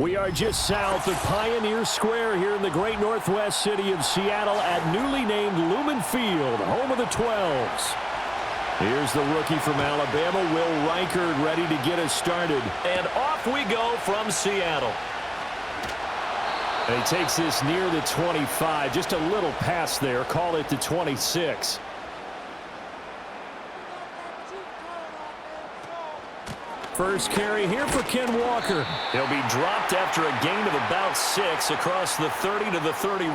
We are just south of Pioneer Square here in the great northwest city of Seattle at newly named Lumen Field, home of the 12s. Here's the rookie from Alabama, Will Reichard, ready to get us started. And off we go from Seattle. And he takes this near the 25, just a little past there, call it the 26. First carry here for Ken Walker. He'll be dropped after a gain of about 6 across the 30 to the 31.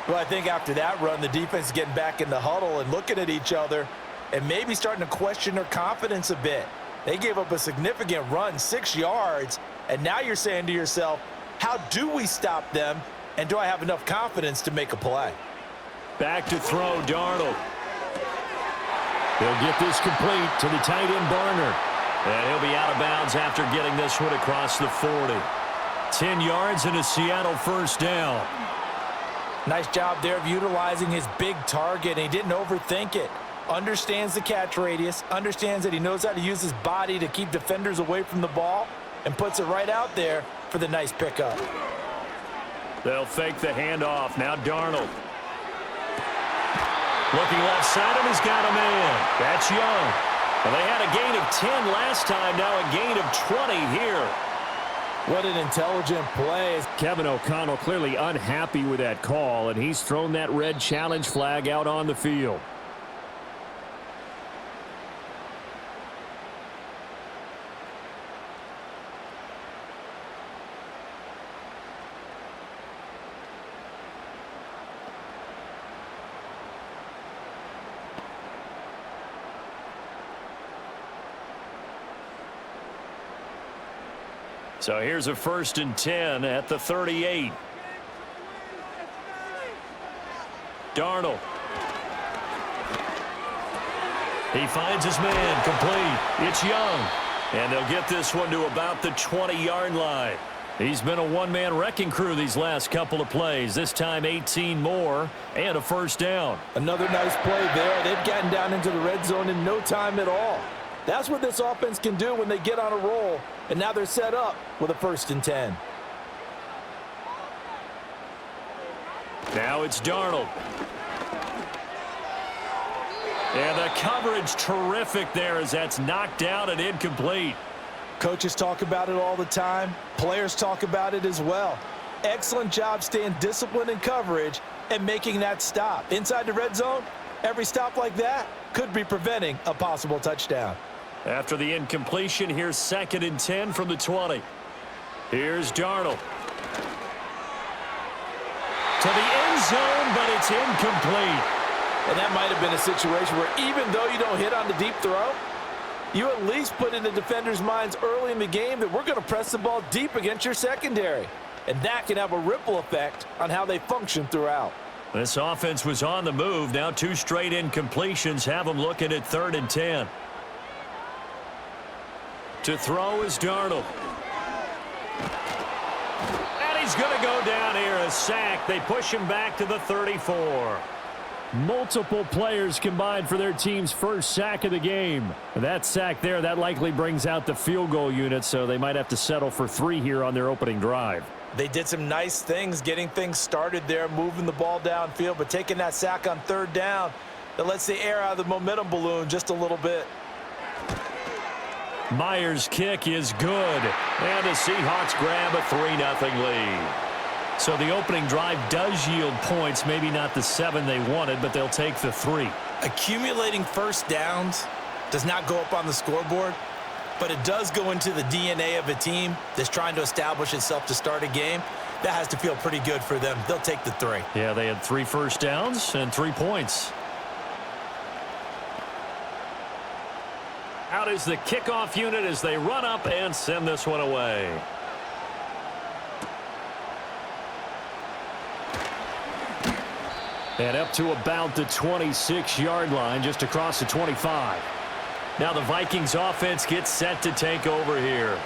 Well, I think after that run, the defense is getting back in the huddle and looking at each other and maybe starting to question their confidence a bit. They gave up a significant run, 6 yards, and now you're saying to yourself, how do we stop them, and do I have enough confidence to make a play? Back to throw, Darnold. He'll get this complete to the tight end, Barner. And he'll be out of bounds after getting this one across the 40. 10 yards and a Seattle first down. Nice job there of utilizing his big target. He didn't overthink it. Understands the catch radius, understands that he knows how to use his body to keep defenders away from the ball, and puts it right out there for the nice pickup. They'll fake the handoff. Now Darnold. Looking left side, and he's got a man. That's Young. Well, they had a gain of 10 last time, now a gain of 20 here. What an intelligent play. Kevin O'Connell clearly unhappy with that call, and he's thrown that red challenge flag out on the field. So here's a 1st and 10 at the 38. Darnold. He finds his man, complete. It's Young. And they'll get this one to about the 20-yard line. He's been a one-man wrecking crew these last couple of plays. This time 18 more and a first down. Another nice play there. They've gotten down into the red zone in no time at all. That's what this offense can do when they get on a roll, and now they're set up with a 1st and 10. Now it's Darnold. And the coverage terrific there as that's knocked out and incomplete. Coaches talk about it all the time. Players talk about it as well. Excellent job staying disciplined in coverage and making that stop. Inside the red zone, every stop like that could be preventing a possible touchdown. After the incompletion, here's 2nd and 10 from the 20. Here's Darnold. To the end zone, but it's incomplete. And that might have been a situation where even though you don't hit on the deep throw, you at least put in the defenders' minds early in the game that we're going to press the ball deep against your secondary. And that can have a ripple effect on how they function throughout. This offense was on the move. Now 2 straight incompletions have them looking at 3rd and 10. To throw is Darnold. And he's going to go down here, a sack. They push him back to the 34. Multiple players combined for their team's first sack of the game. That sack there, that likely brings out the field goal unit, so they might have to settle for 3 here on their opening drive. They did some nice things getting things started there, moving the ball downfield, but taking that sack on 3rd down, that lets the air out of the momentum balloon just a little bit. Myers' kick is good, and the Seahawks grab a 3-0 lead. So the opening drive does yield points, maybe not the 7 they wanted, but they'll take the 3. Accumulating first downs does not go up on the scoreboard, but it does go into the DNA of a team that's trying to establish itself to start a game. That has to feel pretty good for them. They'll take the 3. Yeah, they had 3 first downs and 3 points. Out is the kickoff unit as they run up and send this one away. And up to about the 26-yard line, just across the 25. Now the Vikings offense gets set to take over here.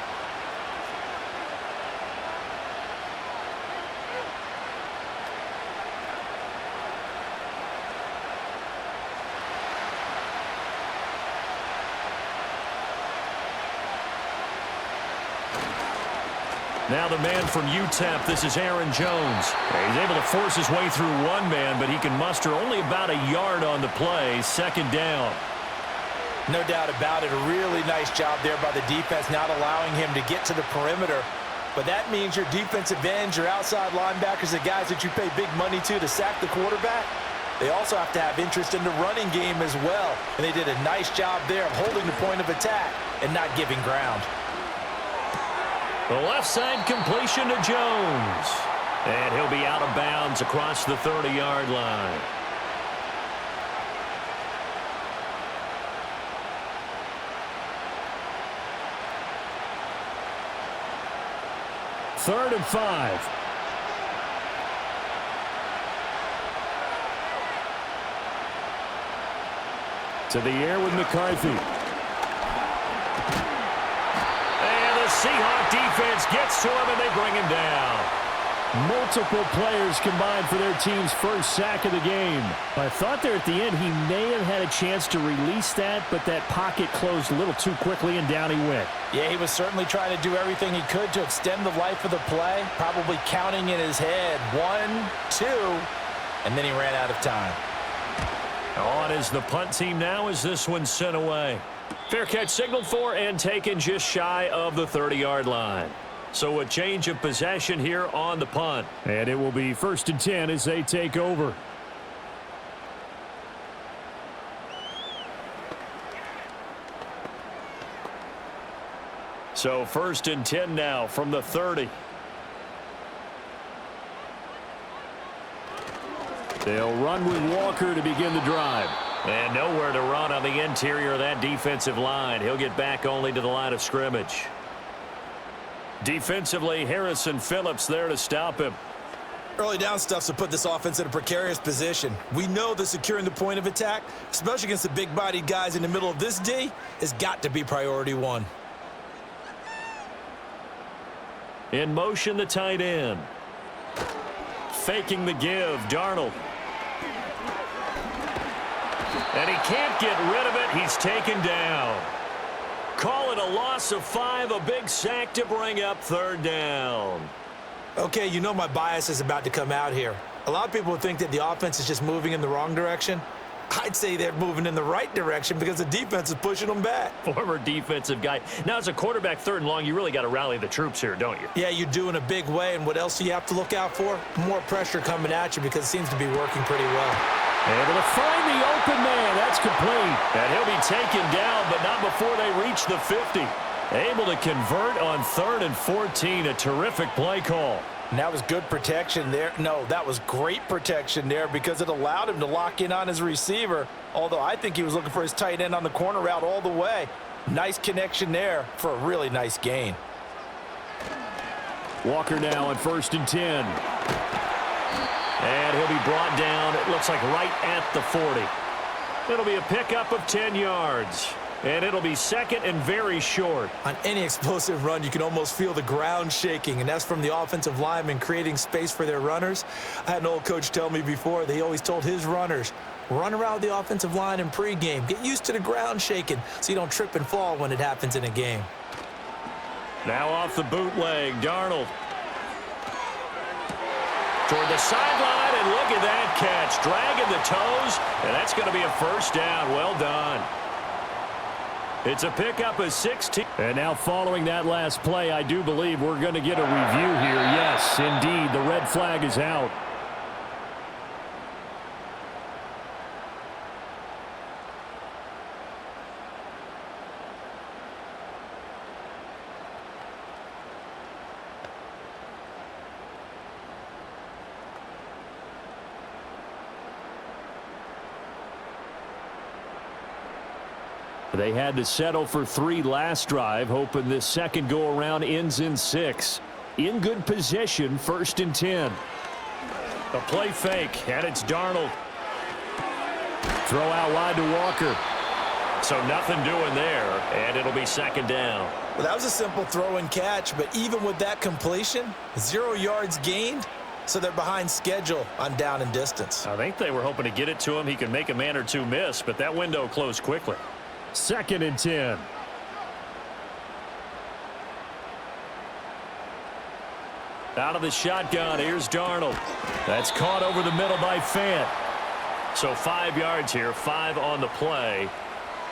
Now the man from UTEP, this is Aaron Jones. He's able to force his way through one man, but he can muster only about a yard on the play. Second down. No doubt about it. A really nice job there by the defense, not allowing him to get to the perimeter. But that means your defensive ends, your outside linebackers, the guys that you pay big money to sack the quarterback, they also have to have interest in the running game as well. And they did a nice job there of holding the point of attack and not giving ground. The left side completion to Jones. And he'll be out of bounds across the 30-yard line. Third and 5. To the air with McCarthy. And the Seahawks defense gets to him, and they bring him down. Multiple players combined for their team's first sack of the game. I thought there at the end he may have had a chance to release that, but that pocket closed a little too quickly, and down he went. Yeah, he was certainly trying to do everything he could to extend the life of the play, probably counting in his head 1, 2, and then he ran out of time. On is the punt team now as this one's sent away. Fair catch signaled for and taken just shy of the 30-yard line. So a change of possession here on the punt. And it will be 1st and 10 as they take over. So 1st and 10 now from the 30. They'll run with Walker to begin the drive. And nowhere to run on the interior of that defensive line. He'll get back only to the line of scrimmage. Defensively, Harrison Phillips there to stop him. Early down stuff to put this offense in a precarious position. We know that securing the point of attack, especially against the big-bodied guys in the middle of this D, has got to be priority one. In motion, the tight end. Faking the give, Darnold. And he can't get rid of it. He's taken down. Call it a loss of 5, a big sack to bring up 3rd down. Okay, you know my bias is about to come out here. A lot of people would think that the offense is just moving in the wrong direction. I'd say they're moving in the right direction because the defense is pushing them back. Former defensive guy. Now, as a quarterback 3rd and long, you really got to rally the troops here, don't you? Yeah, you do in a big way. And what else do you have to look out for? More pressure coming at you because it seems to be working pretty well. Able to find the open man. That's complete. And he'll be taken down, but not before they reach the 50. Able to convert on 3rd and 14. A terrific play call. And that was good protection there. No, that was great protection there because it allowed him to lock in on his receiver, although I think he was looking for his tight end on the corner route all the way. Nice connection there for a really nice gain. Walker now on 1st and 10. And he'll be brought down, it looks like right at the 40. It'll be a pickup of 10 yards. And it'll be 2nd and very short. On any explosive run, you can almost feel the ground shaking, and that's from the offensive linemen creating space for their runners. I had an old coach tell me before, they always told his runners, run around the offensive line in pregame. Get used to the ground shaking so you don't trip and fall when it happens in a game. Now off the bootleg, Darnold. Toward the sideline, and look at that catch. Dragging the toes, and that's going to be a 1st down. Well done. It's a pickup of 16. And now following that last play, I do believe we're going to get a review here. Yes, indeed, the red flag is out. They had to settle for 3 last drive, hoping this second go-around ends in 6. In good position, 1st and 10. A play fake, and it's Darnold. Throw out wide to Walker. So nothing doing there, and it'll be 2nd down. Well, that was a simple throw and catch, but even with that completion, 0 yards gained, so they're behind schedule on down and distance. I think they were hoping to get it to him. He could make a man or two miss, but that window closed quickly. 2nd and 10. Out of the shotgun, here's Darnold. That's caught over the middle by Fant. So 5 yards here, 5 on the play.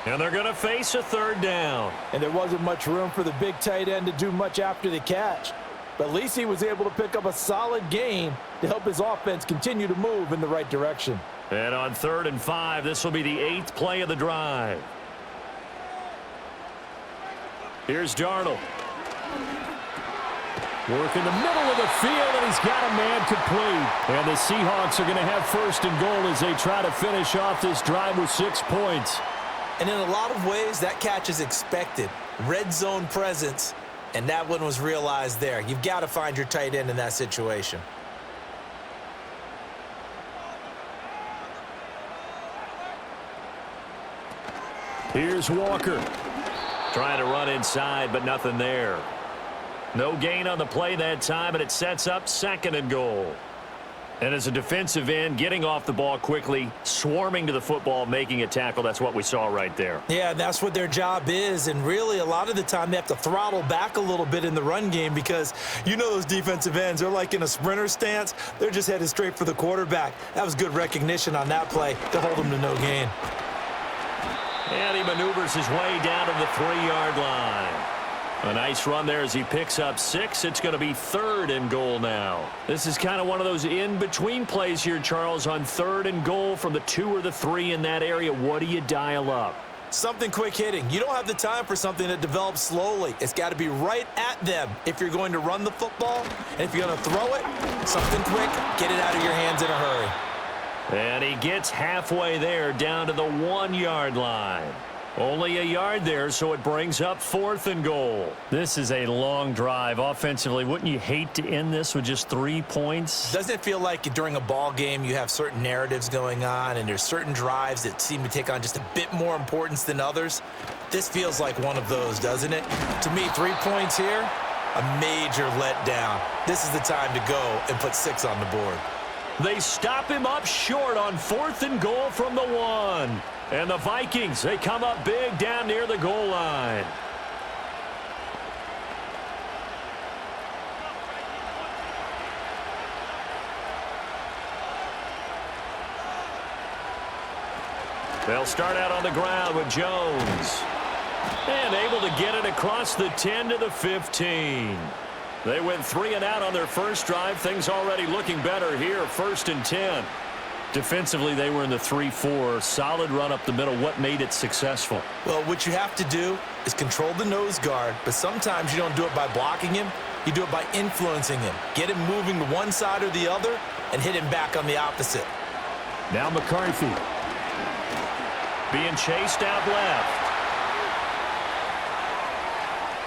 And they're going to face a third down. And there wasn't much room for the big tight end to do much after the catch. But at least he was able to pick up a solid gain to help his offense continue to move in the right direction. And on 3rd and 5, this will be the 8th play of the drive. Here's Darnold. Work in the middle of the field, and he's got a man complete. And the Seahawks are going to have 1st and goal as they try to finish off this drive with 6 points. And in a lot of ways, that catch is expected. Red zone presence, and that one was realized there. You've got to find your tight end in that situation. Here's Walker. Trying to run inside, but nothing there. No gain on the play that time, and it sets up 2nd and goal. And as a defensive end, getting off the ball quickly, swarming to the football, making a tackle, that's what we saw right there. Yeah, that's what their job is, and really a lot of the time they have to throttle back a little bit in the run game because you know those defensive ends, they're like in a sprinter stance. They're just headed straight for the quarterback. That was good recognition on that play to hold them to no gain. And he maneuvers his way down to the 3-yard line. A nice run there as he picks up 6. It's going to be 3rd and goal now. This is kind of one of those in-between plays here, Charles, on 3rd and goal from the 2 or the 3 in that area. What do you dial up? Something quick hitting. You don't have the time for something that develops slowly. It's got to be right at them if you're going to run the football. And if you're going to throw it, something quick, get it out of your hands in a hurry. And he gets halfway there down to the 1-yard line. Only a yard there, so it brings up 4th and goal. This is a long drive offensively. Wouldn't you hate to end this with just 3 points? Doesn't it feel like during a ball game you have certain narratives going on and there's certain drives that seem to take on just a bit more importance than others? This feels like one of those, doesn't it? To me, 3 points here, a major letdown. This is the time to go and put 6 on the board. They stop him up short on 4th and goal from the 1. And the Vikings, they come up big down near the goal line. They'll start out on the ground with Jones. And able to get it across the 10 to the 15. They went 3 and out on their first drive. Things already looking better here. 1st and 10. Defensively, they were in the 3-4. Solid run up the middle. What made it successful? Well, what you have to do is control the nose guard, but sometimes you don't do it by blocking him. You do it by influencing him. Get him moving to one side or the other and hit him back on the opposite. Now McCarthy. Being chased out left.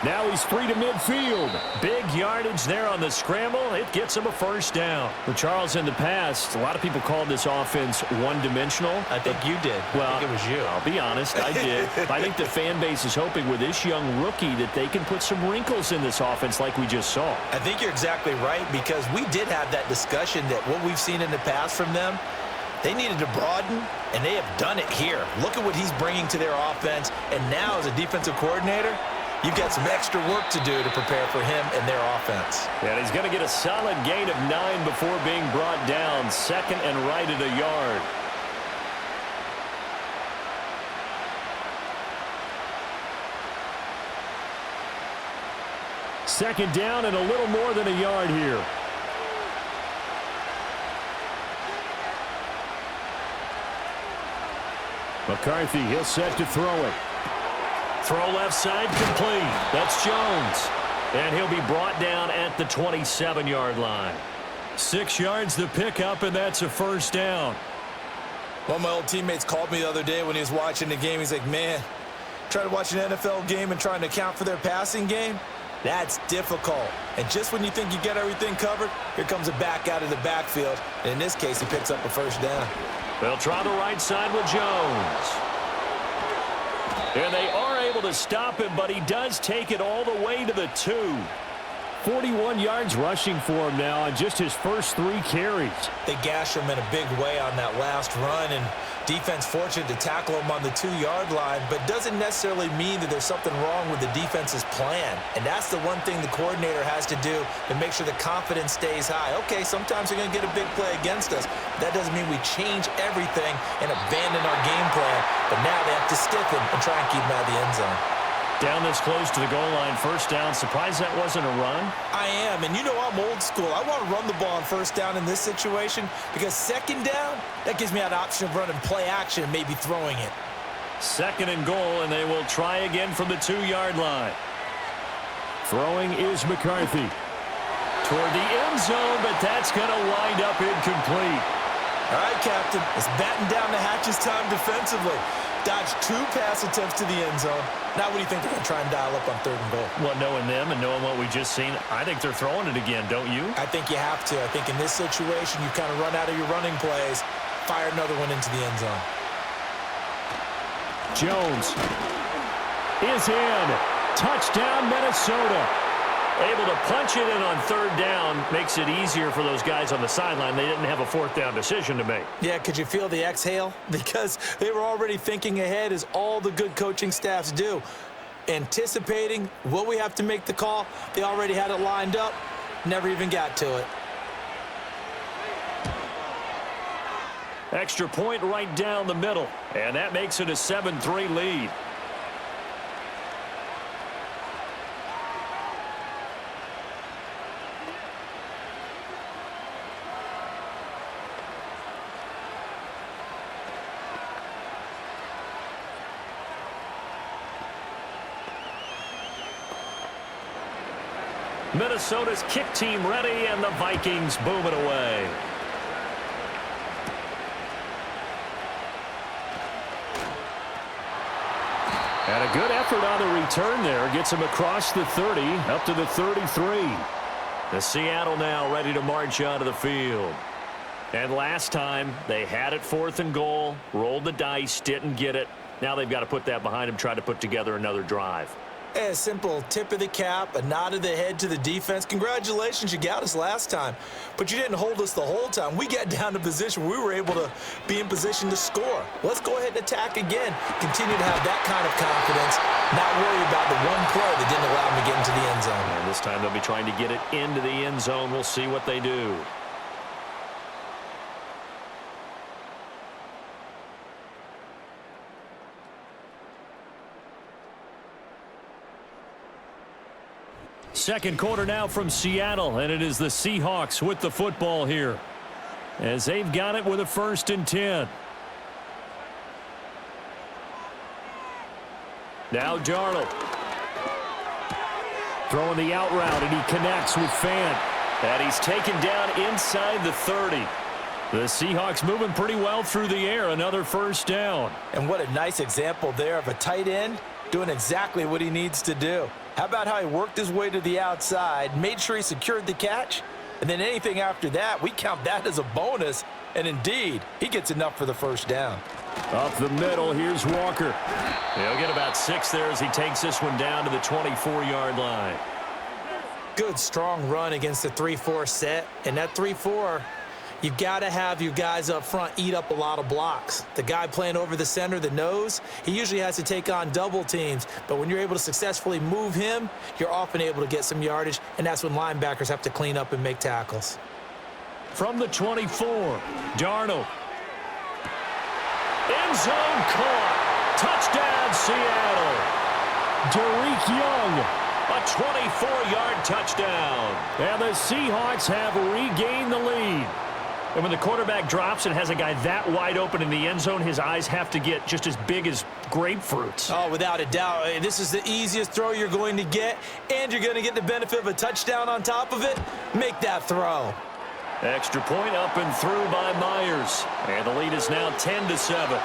Now he's free to midfield. Big yardage there on the scramble. It gets him a 1st down. Well, Charles, in the past, a lot of people called this offense one-dimensional. I think you did. Well, I think it was you. I'll be honest, I did. I think the fan base is hoping with this young rookie that they can put some wrinkles in this offense like we just saw. I think you're exactly right because we did have that discussion that what we've seen in the past from them, they needed to broaden, and they have done it here. Look at what he's bringing to their offense, and now as a defensive coordinator, you've got some extra work to do to prepare for him and their offense. And he's going to get a solid gain of 9 before being brought down. 2nd and right at a yard. Second down and a little more than a yard here. McCarthy, he'll set to throw it. Throw left side complete. That's Jones. And he'll be brought down at the 27-yard line. 6 yards to pick up, and that's a 1st down. One of my old teammates called me the other day when he was watching the game. He's like, man, trying to watch an NFL game and trying to account for their passing game, that's difficult. And just when you think you get everything covered, here comes a back out of the backfield. And in this case, he picks up a 1st down. They'll try the right side with Jones. And they are able to stop him, but he does take it all the way to the 2. 41 yards rushing for him now on just his first 3 carries. They gash him in a big way on that last run, and Defense fortunate to tackle him on the 2-yard line, but doesn't necessarily mean that there's something wrong with the defense's plan. And that's the one thing the coordinator has to do to make sure the confidence stays high. Okay, sometimes they're going to get a big play against us. That doesn't mean we change everything and abandon our game plan. But now they have to stiffen and try and keep him out of the end zone. Down this close to the goal line, first down. Surprised that wasn't a run? I am, and you know I'm old school. I want to run the ball on first down in this situation because second down, that gives me an option of running play action and maybe throwing it. Second and goal, and they will try again from the 2-yard line. Throwing is McCarthy. Toward the end zone, but that's going to wind up incomplete. All right, Captain, it's batten down the hatches time defensively. Dodged 2 pass attempts to the end zone. Now what do you think they're going to try and dial up on third and goal? Well, knowing them and knowing what we just seen, I think they're throwing it again, don't you? I think you have to. I think in this situation, you kind of run out of your running plays, fire another one into the end zone. Jones is in. Touchdown, Minnesota. Able to punch it in on third down makes it easier for those guys on the sideline. They didn't have a fourth down decision to make. Yeah, could you feel the exhale? Because they were already thinking ahead, as all the good coaching staffs do. Anticipating, will we have to make the call? They already had it lined up, never even got to it. Extra point right down the middle, and that makes it a 7-3 lead. Minnesota's kick team ready, and the Vikings boom it away. And a good effort on the return there. Gets him across the 30, up to the 33. The Seattle now ready to march out of the field. And last time, they had it 4th and goal, rolled the dice, didn't get it. Now they've got to put that behind them, try to put together another drive. A simple tip of the cap, a nod of the head to the defense. Congratulations, you got us last time. But you didn't hold us the whole time. We got down to position where we were able to be in position to score. Let's go ahead and attack again. Continue to have that kind of confidence, not worry about the one play that didn't allow them to get into the end zone. And this time they'll be trying to get it into the end zone. We'll see what they do. Second quarter now from Seattle, and it is the Seahawks with the football here, as they've got it with a 1st and 10. Now Darnold. Throwing the out route, and he connects with Fant. And he's taken down inside the 30. The Seahawks moving pretty well through the air. Another 1st down. And what a nice example there of a tight end doing exactly what he needs to do. How about how he worked his way to the outside, made sure he secured the catch, and then anything after that, we count that as a bonus. And indeed, he gets enough for the 1st down. Up the middle, here's Walker. He'll get about 6 there as he takes this one down to the 24-yard line. Good, strong run against the 3-4 set. And that 3-4, you've got to have your guys up front eat up a lot of blocks. The guy playing over the center, the nose, he usually has to take on double teams. But when you're able to successfully move him, you're often able to get some yardage, and that's when linebackers have to clean up and make tackles. From the 24, Darnold. End zone caught. Touchdown, Seattle. Derek Young, a 24-yard touchdown. And the Seahawks have regained the lead. And when the quarterback drops and has a guy that wide open in the end zone, his eyes have to get just as big as grapefruits. Oh, without a doubt. This is the easiest throw you're going to get, and you're going to get the benefit of a touchdown on top of it. Make that throw. Extra point up and through by Myers. And the lead is now 10-7.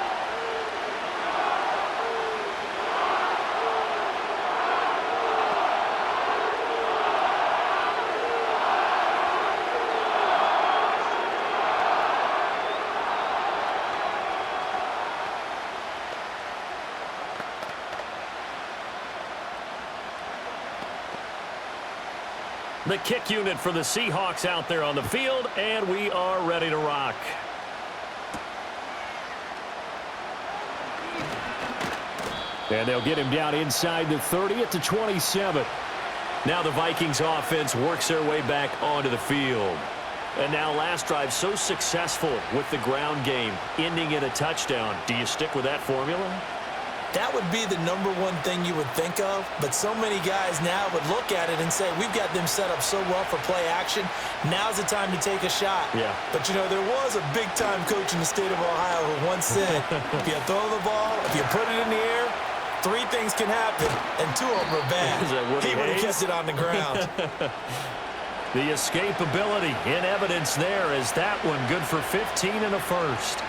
The kick unit for the Seahawks out there on the field, and we are ready to rock. And they'll get him down inside the 30 at the 27. Now the Vikings offense works their way back onto the field. And now last drive so successful with the ground game, ending in a touchdown. Do you stick with that formula? That would be the number one thing you would think of, but so many guys now would look at it and say, we've got them set up so well for play action. Now's the time to take a shot. Yeah. But, you know, there was a big-time coach in the state of Ohio who once said, if you throw the ball, if you put it in the air, 3 things can happen, and 2 of them are bad. He would have kept it on the ground. The escapability in evidence there is that one good for 15 and a first.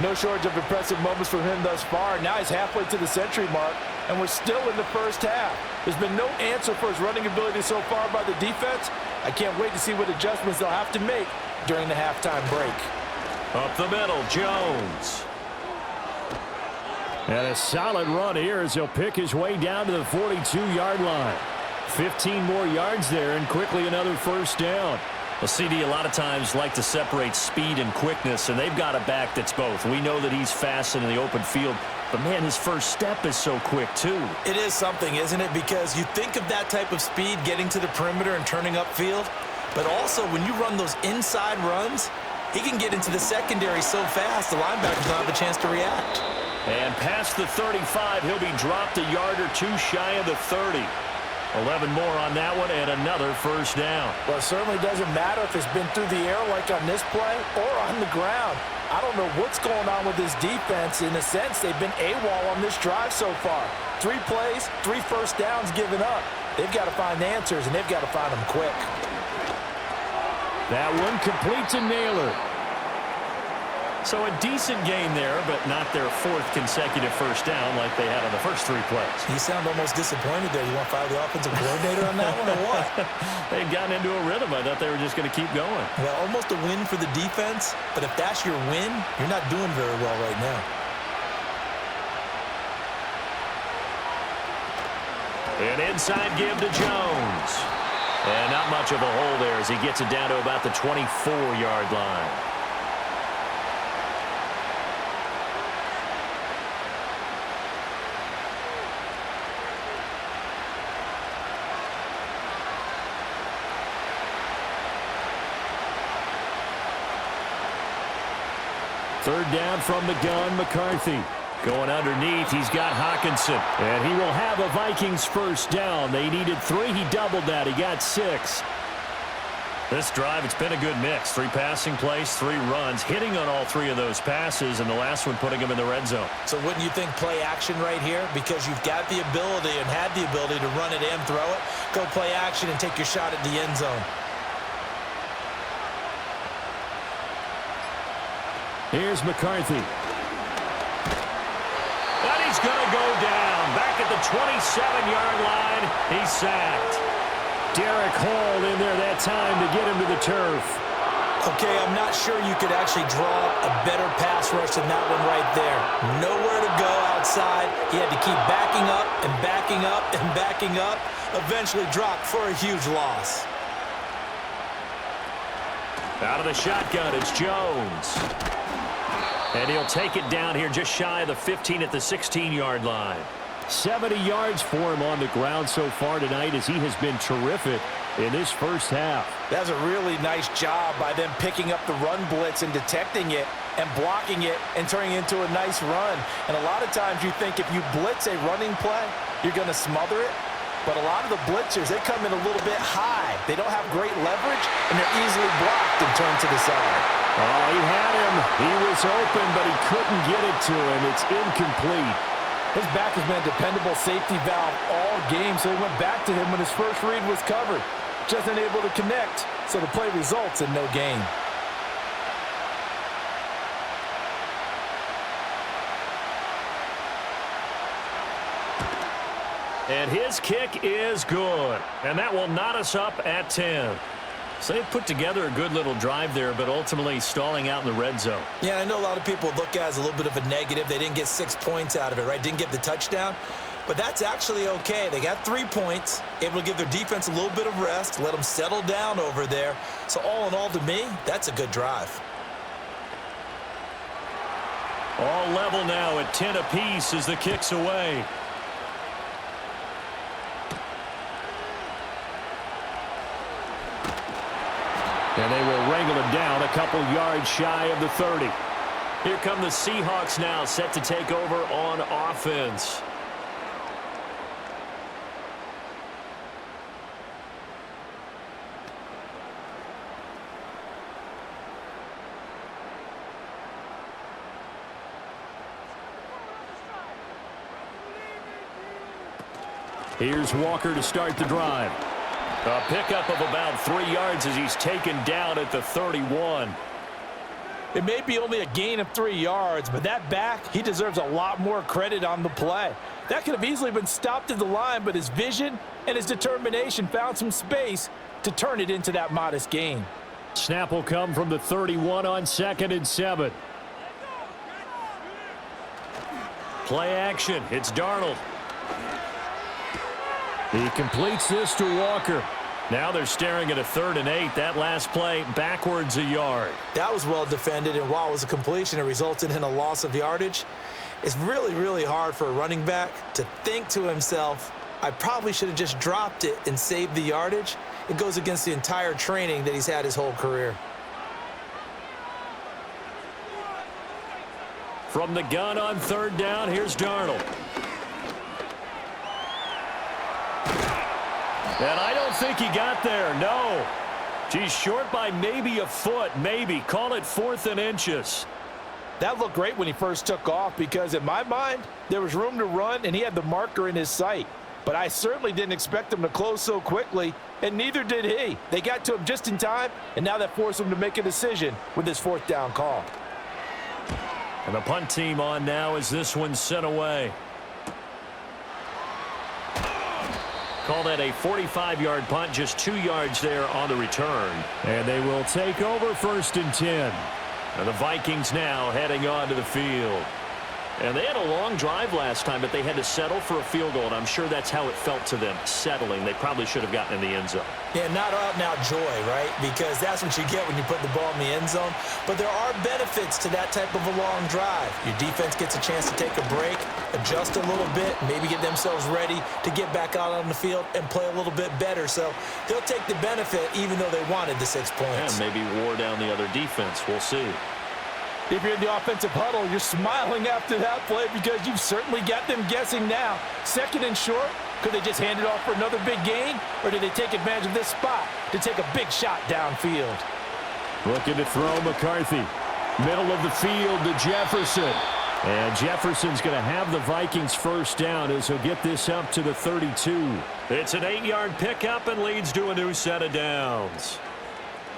No shortage of impressive moments from him thus far. Now he's halfway to the century mark, and we're still in the first half. There's been no answer for his running ability so far by the defense. I can't wait to see what adjustments they'll have to make during the halftime break. Up the middle, Jones. And a solid run here as he'll pick his way down to the 42-yard line. 15 more yards there, and quickly another first down. Well, CD, a lot of times like to separate speed and quickness, and they've got a back that's both. We know that he's fast in the open field, but, man, his first step is so quick, too. It is something, isn't it? Because you think of that type of speed getting to the perimeter and turning upfield, but also when you run those inside runs, he can get into the secondary so fast the linebackers don't have a chance to react. And past the 35, he'll be dropped a yard or 2 shy of the 30. 11 more on that one, and another first down. Well, it certainly doesn't matter if it's been through the air like on this play or on the ground. I don't know what's going on with this defense. In a sense, they've been AWOL on this drive so far. 3 plays, 3 first downs given up. They've got to find answers, and they've got to find them quick. That one complete to Naylor. So a decent game there, but not their 4th consecutive first down like they had on the first 3 plays. You sound almost disappointed there. You want to fire the offensive coordinator on that one or what? They'd gotten into a rhythm. I thought they were just going to keep going. Well, almost a win for the defense, but if that's your win, you're not doing very well right now. An inside give to Jones. And not much of a hole there as he gets it down to about the 24-yard line. Third down from the gun, McCarthy. Going underneath, he's got Hawkinson. And he will have a Vikings first down. They needed 3. He doubled that. He got 6. This drive, it's been a good mix. 3 passing plays, 3 runs, hitting on all 3 of those passes, and the last one putting him in the red zone. So wouldn't you think play action right here? Because you've got the ability and had the ability to run it and throw it. Go play action and take your shot at the end zone. Here's McCarthy. But he's going to go down. Back at the 27-yard line. He's sacked. Derek Hall in there that time to get him to the turf. Okay, I'm not sure you could actually draw a better pass rush than that one right there. Nowhere to go outside. He had to keep backing up and backing up and backing up. Eventually dropped for a huge loss. Out of the shotgun, it's Jones. And he'll take it down here just shy of the 15 at the 16-yard line. 70 yards for him on the ground so far tonight as he has been terrific in this first half. That's a really nice job by them picking up the run blitz and detecting it and blocking it and turning it into a nice run. And a lot of times you think if you blitz a running play, you're going to smother it. But a lot of the blitzers, they come in a little bit high. They don't have great leverage, and they're easily blocked and turned to the side. Oh, he had him. He was open, but he couldn't get it to him. It's incomplete. His back has been a dependable safety valve all game, so he went back to him when his first read was covered. Just unable to connect, so the play results in no gain. And his kick is good. And that will knot us up at 10. So they put together a good little drive there, but ultimately stalling out in the red zone. Yeah, I know a lot of people look at it as a little bit of a negative. They didn't get 6 points out of it, right? Didn't get the touchdown. But that's actually okay. They got 3 points, able to give their defense a little bit of rest, let them settle down over there. So all in all, to me, that's a good drive. All level now at 10 apiece as the kick's away. And they will wrangle him down a couple yards shy of the 30. Here come the Seahawks now, set to take over on offense. Here's Walker to start the drive. A pickup of about 3 yards as he's taken down at the 31. It may be only a gain of 3 yards, but that back, he deserves a lot more credit on the play. That could have easily been stopped at the line, but his vision and his determination found some space to turn it into that modest gain. Snap will come from the 31 on 2nd and 7. Play action. It's Darnold. He completes this to Walker. Now they're staring at a 3rd and 8. That last play backwards a yard. That was well defended, and while it was a completion, it resulted in a loss of yardage. It's really, really hard for a running back to think to himself, I probably should have just dropped it and saved the yardage. It goes against the entire training that he's had his whole career. From the gun on 3rd down, here's Darnold. And I don't think he got there, no. He's short by maybe a foot, maybe. Call it 4th and inches. That looked great when he first took off because, in my mind, there was room to run and he had the marker in his sight. But I certainly didn't expect him to close so quickly, and neither did he. They got to him just in time, and now that forced him to make a decision with his 4th down call. And the punt team on now as this one's sent away. Call that a 45-yard punt, just 2 yards there on the return. And they will take over 1st and 10. And the Vikings now heading onto the field. And they had a long drive last time, but they had to settle for a field goal, and I'm sure that's how it felt to them, settling. They probably should have gotten in the end zone. Yeah, not out and out joy, right? Because that's what you get when you put the ball in the end zone. But there are benefits to that type of a long drive. Your defense gets a chance to take a break, adjust a little bit, maybe get themselves ready to get back out on the field and play a little bit better. So they'll take the benefit even though they wanted the 6 points. Yeah, maybe wore down the other defense. We'll see. If you're in the offensive huddle, you're smiling after that play because you've certainly got them guessing now. 2nd and short, could they just hand it off for another big gain? Or did they take advantage of this spot to take a big shot downfield? Looking to throw McCarthy. Middle of the field to Jefferson. And Jefferson's going to have the Vikings 1st down as he'll get this up to the 32. It's an 8-yard pickup and leads to a new set of downs.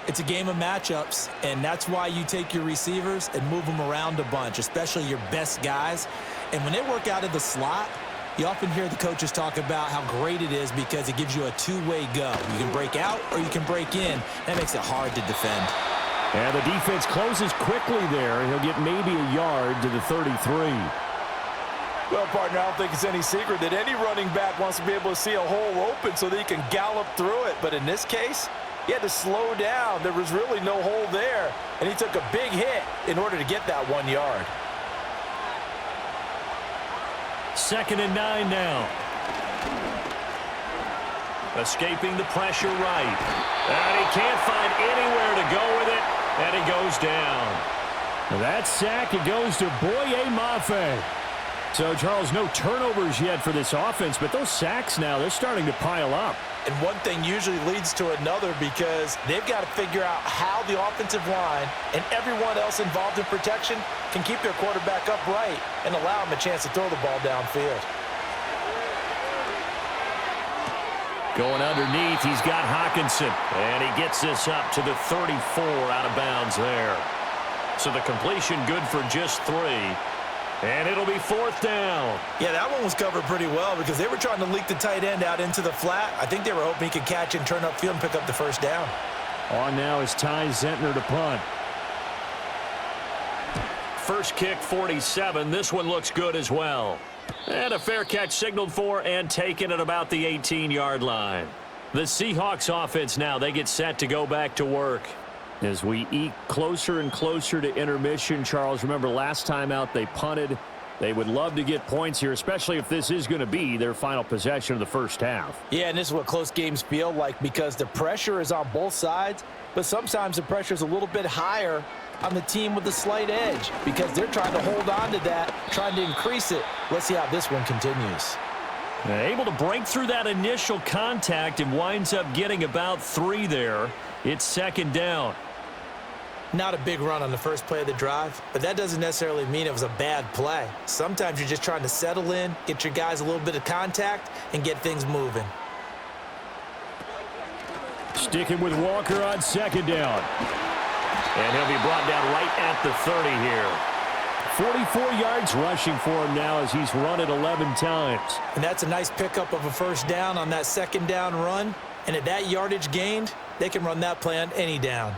It's a game of matchups, and that's why you take your receivers and move them around a bunch, especially your best guys. And when they work out of the slot, you often hear the coaches talk about how great it is because it gives you a two-way go. You can break out or you can break in. That makes it hard to defend. And the defense closes quickly there. He'll get maybe a yard to the 33. Well, partner, I don't think it's any secret that any running back wants to be able to see a hole open so that he can gallop through it. But in this case, he had to slow down. There was really no hole there, and he took a big hit in order to get that 1 yard. 2nd and 9 now. Escaping the pressure right. And he can't find anywhere to go with it, and he goes down. That sack, it goes to Boye Mafe. So, Charles, no turnovers yet for this offense, but those sacks now, they're starting to pile up. And one thing usually leads to another because they've got to figure out how the offensive line and everyone else involved in protection can keep their quarterback upright and allow him a chance to throw the ball downfield. Going underneath, he's got Hawkinson. And he gets this up to the 34 out of bounds there. So the completion good for just 3. And it'll be 4th down. Yeah, that one was covered pretty well because they were trying to leak the tight end out into the flat. I think they were hoping he could catch and turn upfield and pick up the 1st down. On now is Ty Zentner to punt. First kick, 47. This one looks good as well. And a fair catch signaled for and taken at about the 18-yard line. The Seahawks offense now, they get set to go back to work. As we eke closer and closer to intermission, Charles, remember last time out they punted. They would love to get points here, especially if this is going to be their final possession of the 1st half. Yeah, and this is what close games feel like because the pressure is on both sides, but sometimes the pressure is a little bit higher on the team with the slight edge because they're trying to hold on to that, trying to increase it. Let's see how this one continues. Able to break through that initial contact and winds up getting about 3 there. It's second down. Not a big run on the first play of the drive, but that doesn't necessarily mean it was a bad play. Sometimes you're just trying to settle in, get your guys a little bit of contact, and get things moving. Sticking with Walker on second down. And he'll be brought down right at the 30 here. 44 yards rushing for him now as he's run it 11 times. And that's a nice pickup of a first down on that second down run. And at that yardage gained, they can run that play on any down.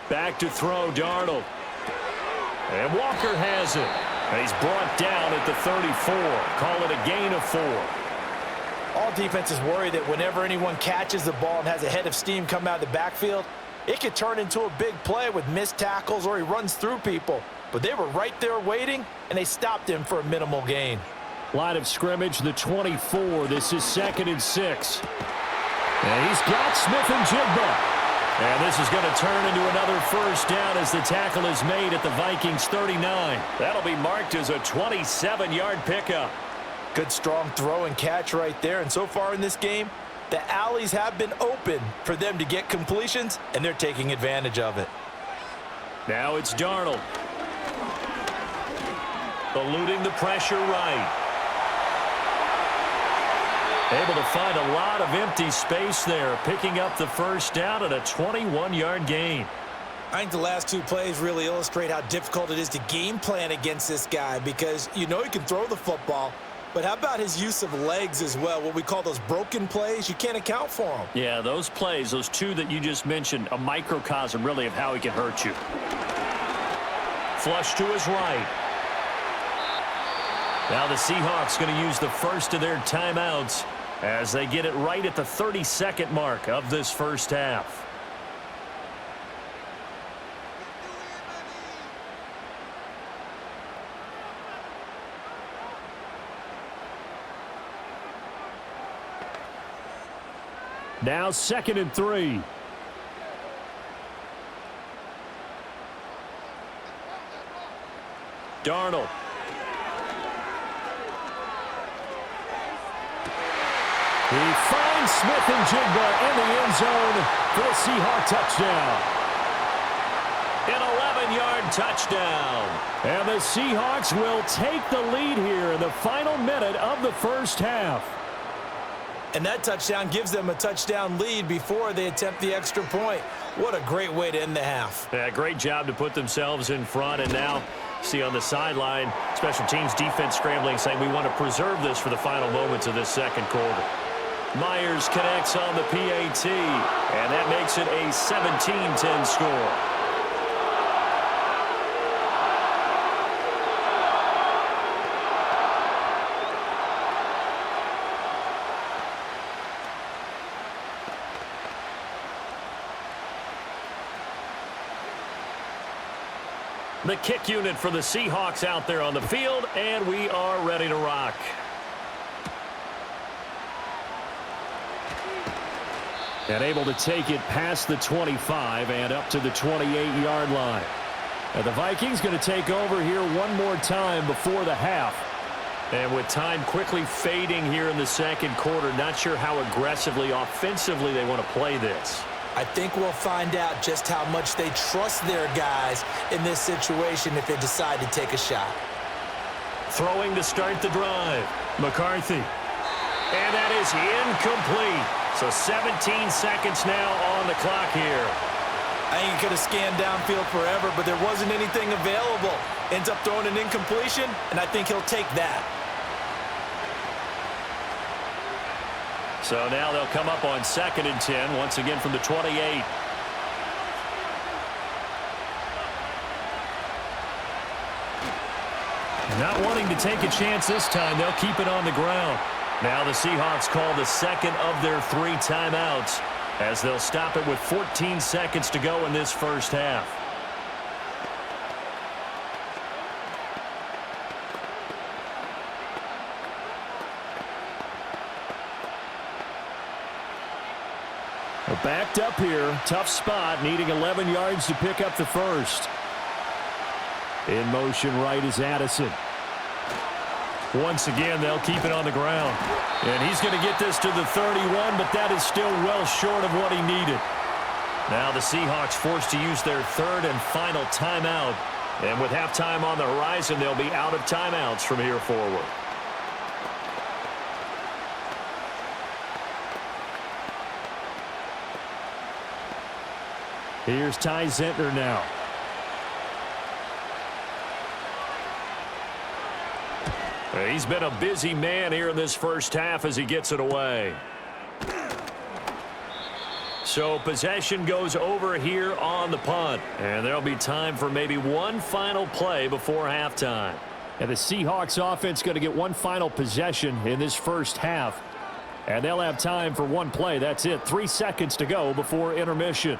Back to throw, Darnold. And Walker has it. And he's brought down at the 34. Call it a gain of 4. All defenses worry that whenever anyone catches the ball and has a head of steam come out of the backfield, it could turn into a big play with missed tackles or he runs through people. But they were right there waiting, and they stopped him for a minimal gain. Line of scrimmage, the 24. This is 2nd and 6. And he's got Smith and Jigba. And this is going to turn into another first down as the tackle is made at the Vikings 39. That'll be marked as a 27-yard pickup. Good strong throw and catch right there. And so far in this game, the alleys have been open for them to get completions, and they're taking advantage of it. Now it's Darnold. Eluding the pressure right. Able to find a lot of empty space there, picking up the first down at a 21-yard gain. I think the last 2 plays really illustrate how difficult it is to game plan against this guy because you know he can throw the football, but how about his use of legs as well, what we call those broken plays? You can't account for them. Yeah, those plays, those 2 that you just mentioned, a microcosm really of how he can hurt you. Flush to his right. Now the Seahawks going to use the first of their timeouts as they get it right at the 32nd mark of this first half. Now 2nd and 3. Darnold. He finds Smith and Jigba in the end zone for the Seahawk touchdown. An 11-yard touchdown. And the Seahawks will take the lead here in the final minute of the first half. And that touchdown gives them a touchdown lead before they attempt the extra point. What a great way to end the half. Yeah, great job to put themselves in front. And now, see on the sideline, special teams defense scrambling, saying we want to preserve this for the final moments of this second quarter. Myers connects on the PAT, and that makes it a 17-10 score. The kick unit for the Seahawks out there on the field, and we are ready to rock. And able to take it past the 25 and up to the 28-yard line. And the Vikings going to take over here one more time before the half. And with time quickly fading here in the second quarter, not sure how aggressively, offensively they want to play this. I think we'll find out just how much they trust their guys in this situation if they decide to take a shot. Throwing to start the drive. McCarthy. And that is incomplete. So 17 seconds now on the clock here. I think he could have scanned downfield forever, but there wasn't anything available. Ends up throwing an incompletion, and I think he'll take that. So now they'll come up on 2nd and 10, once again from the 28. Not wanting to take a chance this time, they'll keep it on the ground. Now the Seahawks call the second of their 3 timeouts as they'll stop it with 14 seconds to go in this first half. Backed up here, tough spot, needing 11 yards to pick up the first. In motion right is Addison. Once again, they'll keep it on the ground. And he's going to get this to the 31, but that is still well short of what he needed. Now the Seahawks forced to use their 3rd and final timeout. And with halftime on the horizon, they'll be out of timeouts from here forward. Here's Ty Zentner now. He's been a busy man here in this first half as he gets it away. So possession goes over here on the punt. And there'll be time for maybe one final play before halftime. And the Seahawks offense going to get one final possession in this first half. And they'll have time for one play. That's it. 3 seconds to go before intermission.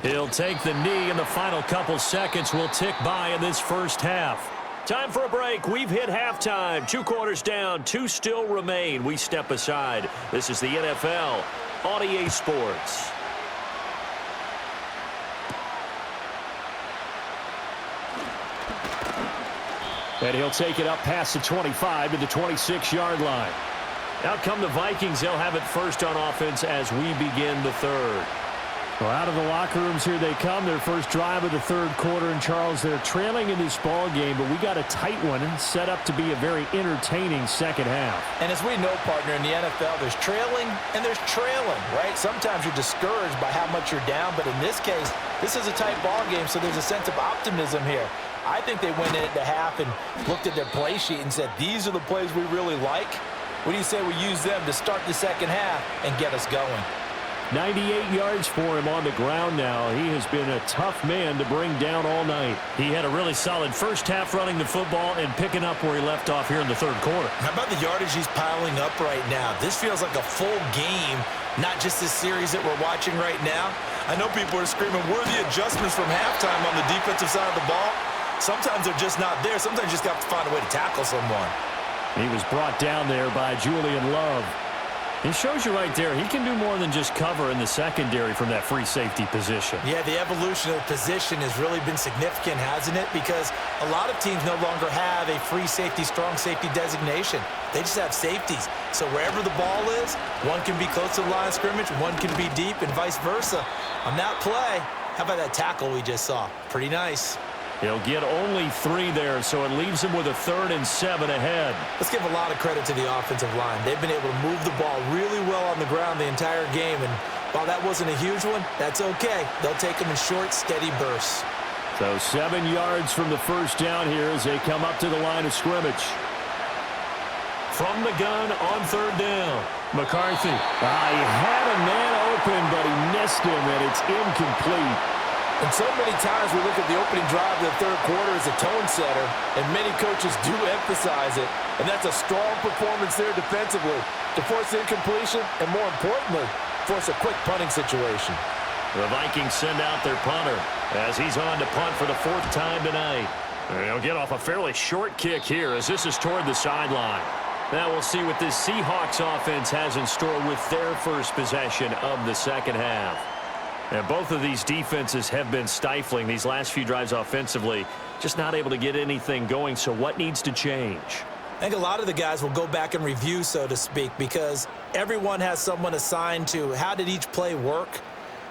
He'll take the knee, and the final couple seconds will tick by in this first half. Time for a break. We've hit halftime. 2 quarters down, 2 still remain. We step aside. This is the NFL on EA Sports. And he'll take it up past the 25 to the 26-yard line. Out come the Vikings. They'll have it first on offense as we begin the 3rd. Well, out of the locker rooms here they come. Their first drive of the 3rd quarter. And, Charles, they're trailing in this ball game, but we got a tight one set up to be a very entertaining second half. And as we know, partner, in the NFL, there's trailing and there's trailing, right? Sometimes you're discouraged by how much you're down, but in this case, this is a tight ball game, so there's a sense of optimism here. I think they went in at the half and looked at their play sheet and said, these are the plays we really like. What do you say we use them to start the second half and get us going? 98 yards for him on the ground now. He has been a tough man to bring down all night. He had a really solid first half running the football and picking up where he left off here in the 3rd quarter. How about the yardage he's piling up right now? This feels like a full game, not just this series that we're watching right now. I know people are screaming, where are the adjustments from halftime on the defensive side of the ball? Sometimes they're just not there. Sometimes you just have to find a way to tackle someone. He was brought down there by Julian Love. It shows you right there, he can do more than just cover in the secondary from that free safety position. Yeah, the evolution of the position has really been significant, hasn't it? Because a lot of teams no longer have a free safety, strong safety designation. They just have safeties. So wherever the ball is, one can be close to the line of scrimmage, one can be deep, and vice versa. On that play, how about that tackle we just saw? Pretty nice. He'll get only 3 there, so it leaves him with a 3rd and 7 ahead. Let's give a lot of credit to the offensive line. They've been able to move the ball really well on the ground the entire game, and while that wasn't a huge one, that's okay. They'll take them in short, steady bursts. So 7 yards from the first down here as they come up to the line of scrimmage. From the gun on 3rd down. McCarthy. He had a man open, but he missed him, and it's incomplete. And so many times we look at the opening drive of the 3rd quarter as a tone setter, and many coaches do emphasize it. And that's a strong performance there defensively to force incompletion and, more importantly, force a quick punting situation. The Vikings send out their punter as he's on to punt for the 4th time tonight. They'll get off a fairly short kick here as this is toward the sideline. Now we'll see what this Seahawks offense has in store with their first possession of the second half. And both of these defenses have been stifling these last few drives offensively, just not able to get anything going. So what needs to change? I think a lot of the guys will go back and review, so to speak, because everyone has someone assigned to how did each play work.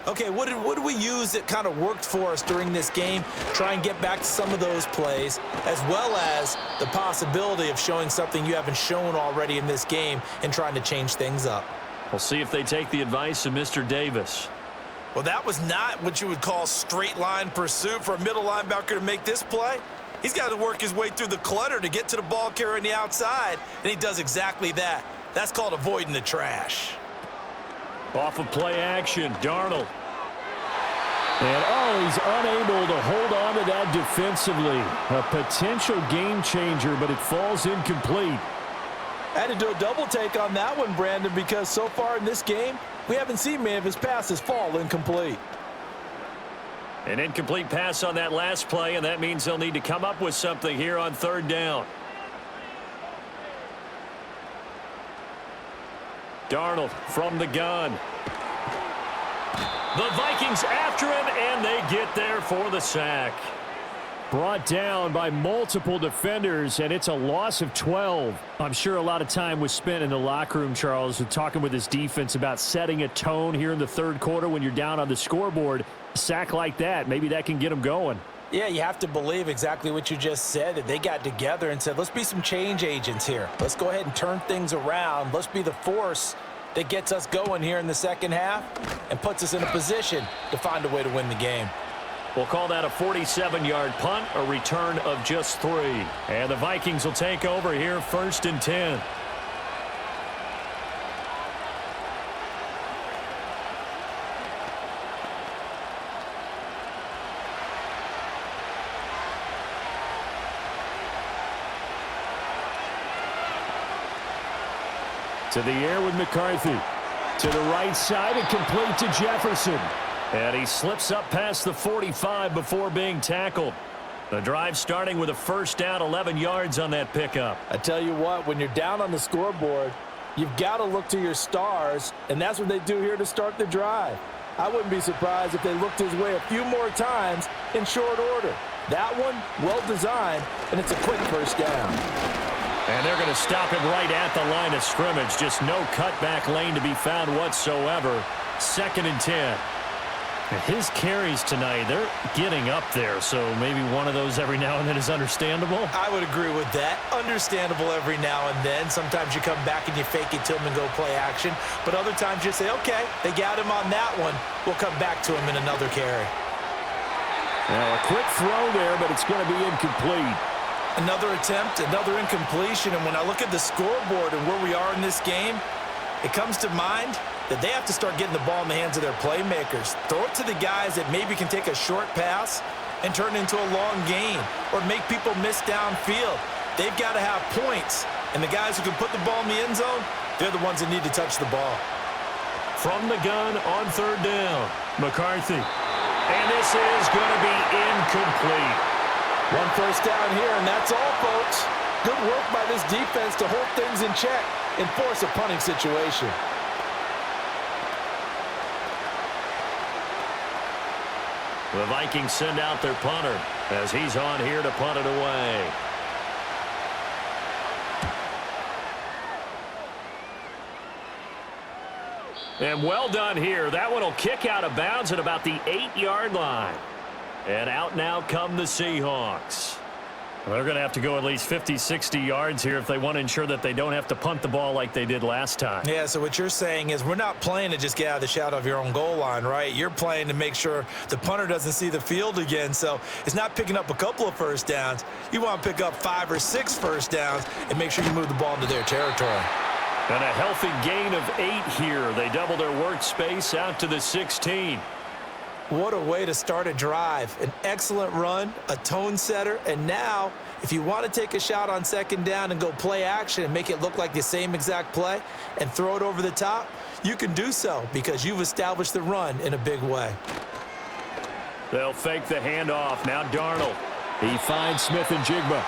Okay, what did we use that kind of worked for us during this game? Try and get back to some of those plays, as well as the possibility of showing something you haven't shown already in this game and trying to change things up. We'll see if they take the advice of Mr. Davis. Well, that was not what you would call straight line pursuit for a middle linebacker to make this play. He's got to work his way through the clutter to get to the ball carrier on the outside, and he does exactly that. That's called avoiding the trash. Off of play action, Darnold. And, he's unable to hold on to that defensively. A potential game changer, but it falls incomplete. I had to do a double take on that one, Brandon, because so far in this game, we haven't seen many of his passes fall incomplete. An incomplete pass on that last play, and that means they'll need to come up with something here on third down. Darnold from the gun. The Vikings after him, and they get there for the sack. Brought down by multiple defenders, and it's a loss of 12. I'm sure a lot of time was spent in the locker room, Charles, talking with his defense about setting a tone here in the third quarter when you're down on the scoreboard. A sack like that, maybe that can get them going. Yeah, you have to believe exactly what you just said, that they got together and said, let's be some change agents here. Let's go ahead and turn things around. Let's be the force that gets us going here in the second half and puts us in a position to find a way to win the game. We'll call that a 47-yard punt, a return of just 3. And the Vikings will take over here, 1st and 10. To the air with McCarthy. To the right side and complete to Jefferson. And he slips up past the 45 before being tackled. The drive starting with a first down, 11 yards on that pickup. I tell you what, when you're down on the scoreboard, you've got to look to your stars, and that's what they do here to start the drive. I wouldn't be surprised if they looked his way a few more times in short order. That one, well designed, and it's a quick first down. And they're going to stop him right at the line of scrimmage. Just no cutback lane to be found whatsoever. 2nd and 10. His carries tonight, they're getting up there, so maybe one of those every now and then is understandable. I would agree with that. Understandable every now and then. Sometimes you come back and you fake it to him and go play action. But other times you say, okay, they got him on that one. We'll come back to him in another carry. Now a quick throw there, but it's going to be incomplete. Another attempt, another incompletion. And when I look at the scoreboard and where we are in this game, it comes to mind that they have to start getting the ball in the hands of their playmakers. Throw it to the guys that maybe can take a short pass and turn it into a long gain or make people miss downfield. They've got to have points. And the guys who can put the ball in the end zone, they're the ones that need to touch the ball. From the gun on third down, McCarthy. And this is going to be incomplete. One first down here, and that's all, folks. Good work by this defense to hold things in check and force a punting situation. The Vikings send out their punter as he's on here to punt it away. And well done here. That one will kick out of bounds at about the 8-yard line. And out now come the Seahawks. They're going to have to go at least 50, 60 yards here if they want to ensure that they don't have to punt the ball like they did last time. Yeah, so what you're saying is we're not playing to just get out of the shadow of your own goal line, right? You're playing to make sure the punter doesn't see the field again. So it's not picking up a couple of first downs. You want to pick up 5 or 6 first downs and make sure you move the ball into their territory. And a healthy gain of 8 here. They double their workspace out to the 16. What a way to start a drive. An excellent run, a tone setter, and now if you want to take a shot on second down and go play action and make it look like the same exact play and throw it over the top, you can do so because you've established the run in a big way. They'll fake the handoff. Now Darnold. He finds Smith and Jigba.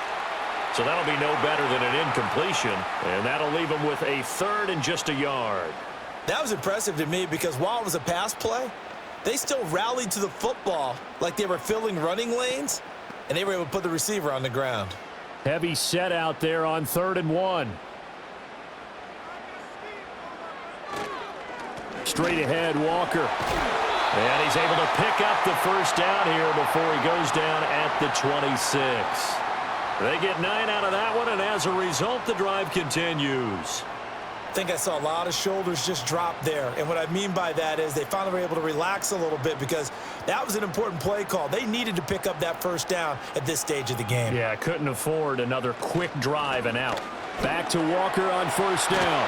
So that'll be no better than an incompletion, and that'll leave them with a 3rd and just a yard. That was impressive to me because while it was a pass play, they still rallied to the football like they were filling running lanes, and they were able to put the receiver on the ground. Heavy set out there on 3rd and 1. Straight ahead, Walker. And he's able to pick up the first down here before he goes down at the 26. They get 9 out of that one, and as a result, the drive continues. I think I saw a lot of shoulders just drop there. And what I mean by that is they finally were able to relax a little bit because that was an important play call. They needed to pick up that first down at this stage of the game. Yeah, couldn't afford another quick drive and out. Back to Walker on first down.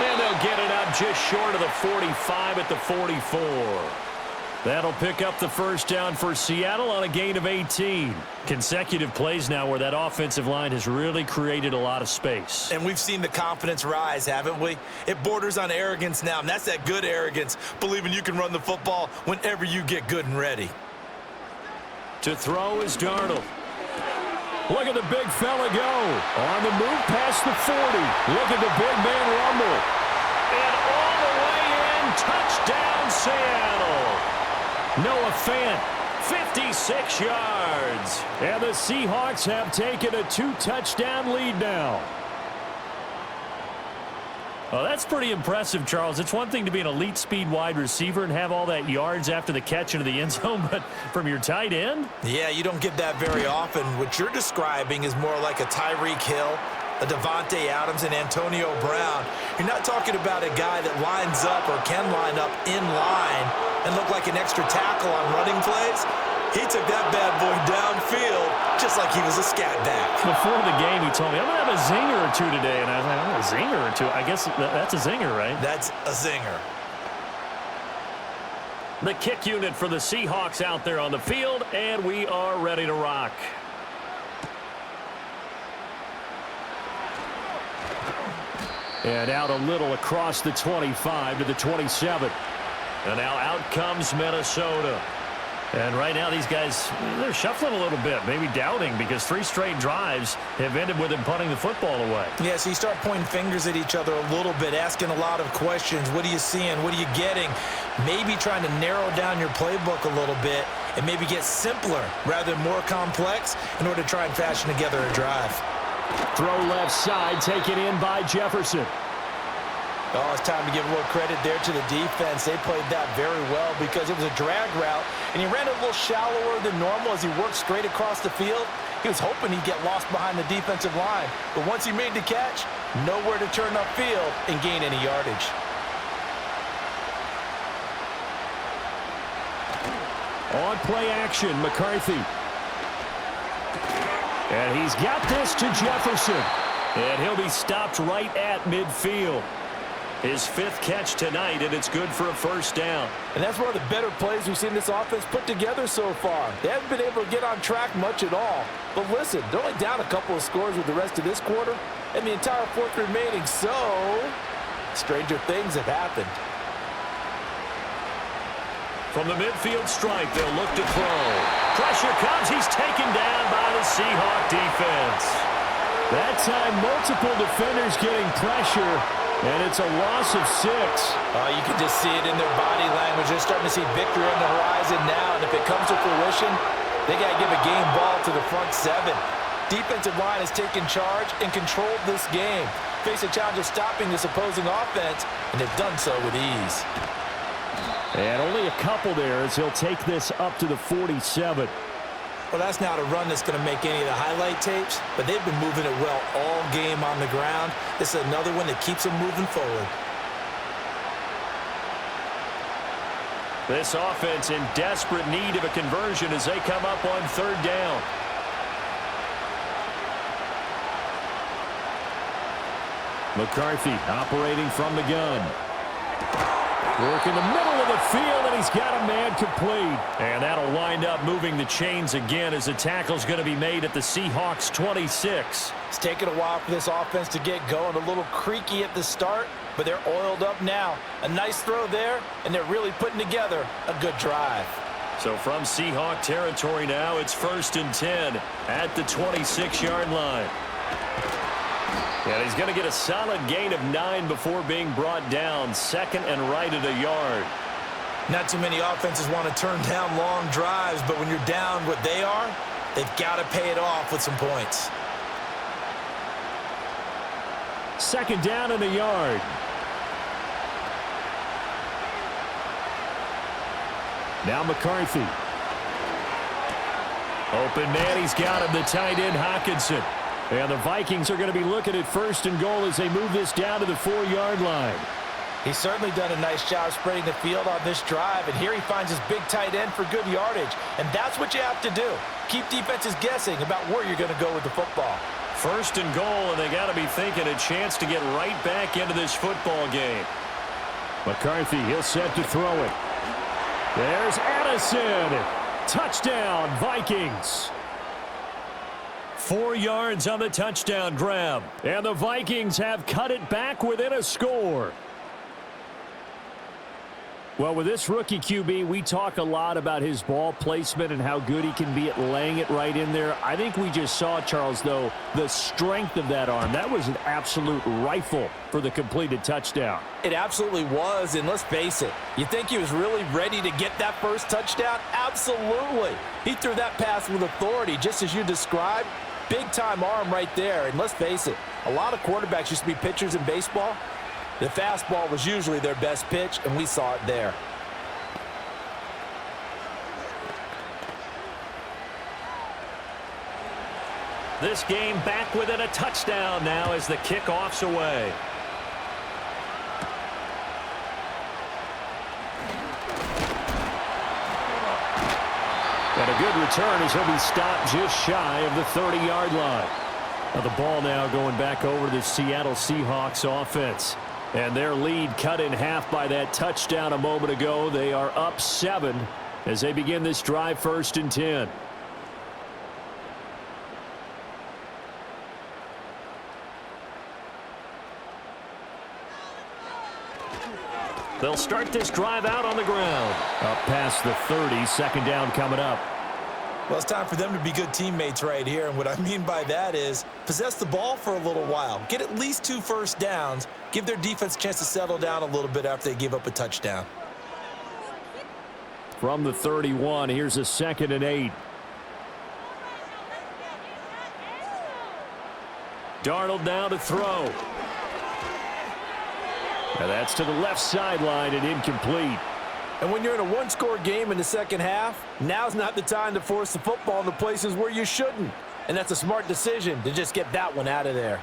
And they'll get it up just short of the 45 at the 44. That'll pick up the first down for Seattle on a gain of 18. Consecutive plays now where that offensive line has really created a lot of space. And we've seen the confidence rise, haven't we? It borders on arrogance now, and that's that good arrogance, believing you can run the football whenever you get good and ready. To throw is Darnold. Look at the big fella go. On the move past the 40. Look at the big man rumble. And all the way in, touchdown Seattle. Noah Fant, 56 yards. and the Seahawks have taken a 2-touchdown lead now. Well, that's pretty impressive, Charles. It's one thing to be an elite speed wide receiver and have all that yards after the catch into the end zone, but from your tight end? Yeah, you don't get that very often. What you're describing is more like a Tyreek Hill, a Devontae Adams, and Antonio Brown. You're not talking about a guy that lines up or can line up in line and look like an extra tackle on running plays. He took that bad boy downfield just like he was a scat back. Before the game, he told me, I'm going to have a zinger or two today. And I was like, oh, a zinger or two? I guess that's a zinger, right? That's a zinger. The kick unit for the Seahawks out there on the field, and we are ready to rock. And out a little across the 25 to the 27. And now out comes Minnesota. And right now these guys, they're shuffling a little bit, maybe doubting, because 3 straight drives have ended with them punting the football away. Yeah, so you start pointing fingers at each other a little bit, asking a lot of questions. What are you seeing? What are you getting? Maybe trying to narrow down your playbook a little bit and maybe get simpler rather than more complex in order to try and fashion together a drive. Throw left side, taken in by Jefferson. Oh, it's time to give a little credit there to the defense. They played that very well because it was a drag route, and he ran a little shallower than normal as he worked straight across the field. He was hoping he'd get lost behind the defensive line, but once he made the catch, nowhere to turn upfield and gain any yardage. On play action, McCarthy. And he's got this to Jefferson. And he'll be stopped right at midfield. His 5th catch tonight, and it's good for a first down. And that's one of the better plays we've seen this offense put together so far. They haven't been able to get on track much at all. But listen, they're only down a couple of scores with the rest of this quarter and the entire 4th remaining. So, stranger things have happened. From the midfield stripe, they'll look to throw. Pressure comes. He's taken down by the Seahawk defense. That time, multiple defenders getting pressure, and it's a loss of 6. You can just see it in their body language. They're starting to see victory on the horizon now, and if it comes to fruition, they got to give a game ball to the front 7. Defensive line has taken charge and controlled this game. Face a challenge of stopping this opposing offense, and they've done so with ease. And only a couple there as he'll take this up to the 47. Well, that's not a run that's going to make any of the highlight tapes, but they've been moving it well all game on the ground. This is another one that keeps them moving forward. This offense in desperate need of a conversion as they come up on 3rd down. McCarthy operating from the gun. Work in the middle of the field, and he's got a man complete. And that'll wind up moving the chains again as the tackle's going to be made at the Seahawks 26. It's taken a while for this offense to get going. A little creaky at the start, but they're oiled up now. A nice throw there, and they're really putting together a good drive. So from Seahawk territory now, it's 1st and 10 at the 26-yard line. And he's going to get a solid gain of 9 before being brought down. 2nd and right at a yard. Not too many offenses want to turn down long drives, but when you're down what they are, they've got to pay it off with some points. 2nd down and a yard. Now McCarthy. Open man, he's got him, the tight end Hockenson. And the Vikings are going to be looking at 1st and goal as they move this down to the 4-yard line. He's certainly done a nice job spreading the field on this drive, and here he finds his big tight end for good yardage. And that's what you have to do. Keep defenses guessing about where you're going to go with the football. First and goal, and they got to be thinking a chance to get right back into this football game. McCarthy, he'll set to throw it. There's Addison. Touchdown, Vikings. 4 yards on the touchdown grab. And the Vikings have cut it back within a score. Well, with this rookie QB, we talk a lot about his ball placement and how good he can be at laying it right in there. I think we just saw, Charles, though, the strength of that arm. That was an absolute rifle for the completed touchdown. It absolutely was, and let's face it, you think he was really ready to get that first touchdown? Absolutely. He threw that pass with authority, just as you described. Big-time arm right there, and let's face it, a lot of quarterbacks used to be pitchers in baseball. The fastball was usually their best pitch, and we saw it there. This game back within a touchdown now as the kickoff's away. And a good return as he'll be stopped just shy of the 30-yard line. Now the ball now going back over to the Seattle Seahawks offense. And their lead cut in half by that touchdown a moment ago. They are up 7 as they begin this drive, 1st and 10. They'll start this drive out on the ground. Up past the 30, 2nd down coming up. Well, it's time for them to be good teammates right here, and what I mean by that is possess the ball for a little while. Get at least 2 first downs. Give their defense a chance to settle down a little bit after they give up a touchdown. From the 31, here's a 2nd and 8. Darnold now to throw. Now that's to the left sideline and incomplete. And when you're in a one-score game in the second half, now's not the time to force the football in the places where you shouldn't. And that's a smart decision to just get that one out of there.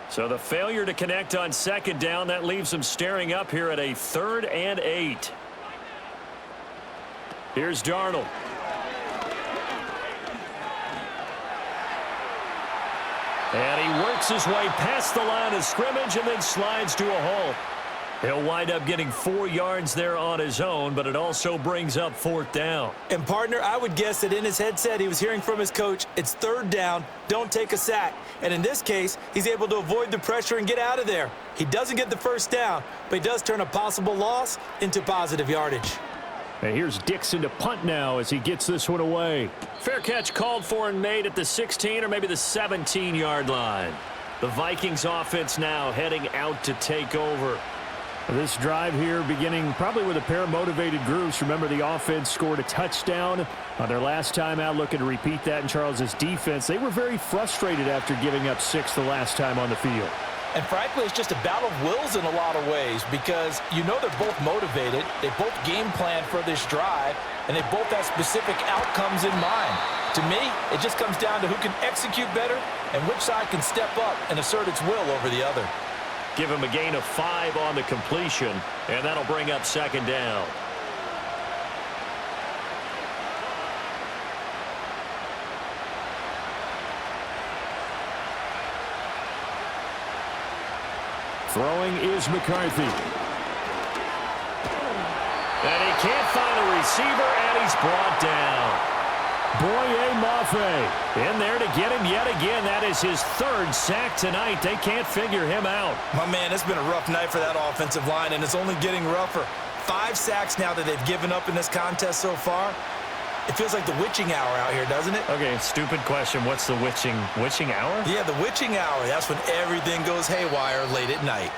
So the failure to connect on 2nd down, that leaves them staring up here at a 3rd and 8. Here's Darnold. And he works his way past the line of scrimmage and then slides to a halt. He'll wind up getting 4 yards there on his own, but it also brings up 4th down. And, partner, I would guess that in his headset he was hearing from his coach, it's 3rd down, don't take a sack. And in this case, he's able to avoid the pressure and get out of there. He doesn't get the 1st down, but he does turn a possible loss into positive yardage. And here's Dixon to punt now as he gets this one away. Fair catch called for and made at the 16 or maybe the 17-yard line. The Vikings offense now heading out to take over. This drive here beginning probably with a pair of motivated groups. Remember, the offense scored a touchdown on their last time out, looking to repeat that in Charles's defense. They were very frustrated after giving up 6 the last time on the field. And frankly, it's just a battle of wills in a lot of ways because you know they're both motivated, they both game plan for this drive, and they both have specific outcomes in mind. To me, it just comes down to who can execute better and which side can step up and assert its will over the other. Give him a gain of 5 on the completion, and that'll bring up 2nd down. Throwing is McCarthy. And he can't find a receiver, and he's brought down. Boye Mafe In there to get him yet again. That is his 3rd sack tonight. They can't figure him out. My man, it's been a rough night for that offensive line, and it's only getting rougher. 5 sacks now that they've given up in this contest so far. It feels like the witching hour out here, doesn't it? Okay, stupid question. What's the witching hour? Yeah, the witching hour. That's when everything goes haywire late at night.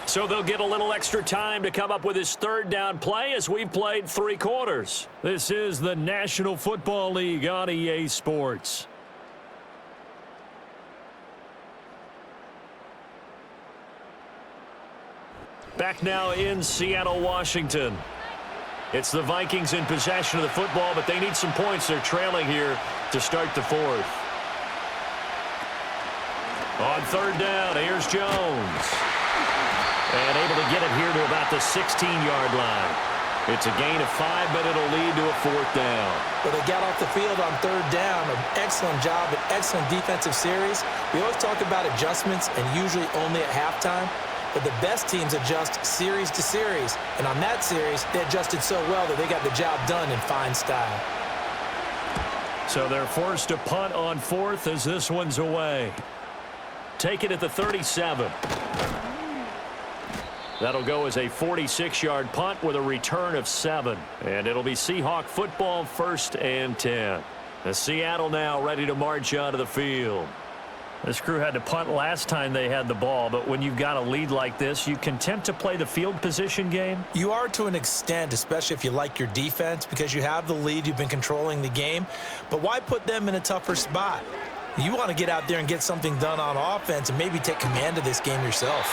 So they'll get a little extra time to come up with his 3rd down play as we've played 3 quarters. This is the National Football League on EA Sports. Back now in Seattle, Washington. It's the Vikings in possession of the football, but they need some points. They're trailing here to start the 4th. On 3rd down, here's Jones. And able to get it here to about the 16-yard line. It's a gain of 5, but it'll lead to a 4th down. Well, they got off the field on 3rd down. An excellent job, an excellent defensive series. We always talk about adjustments and usually only at halftime. But the best teams adjust series to series. And on that series, they adjusted so well that they got the job done in fine style. So they're forced to punt on 4th as this one's away. Take it at the 37. That'll go as a 46-yard punt with a return of 7. And it'll be Seahawk football, 1st and 10. The Seattle now ready to march onto the field. This crew had to punt last time they had the ball, but when you've got a lead like this, you content to play the field position game? You are to an extent, especially if you like your defense, because you have the lead, you've been controlling the game. But why put them in a tougher spot? You want to get out there and get something done on offense and maybe take command of this game yourself.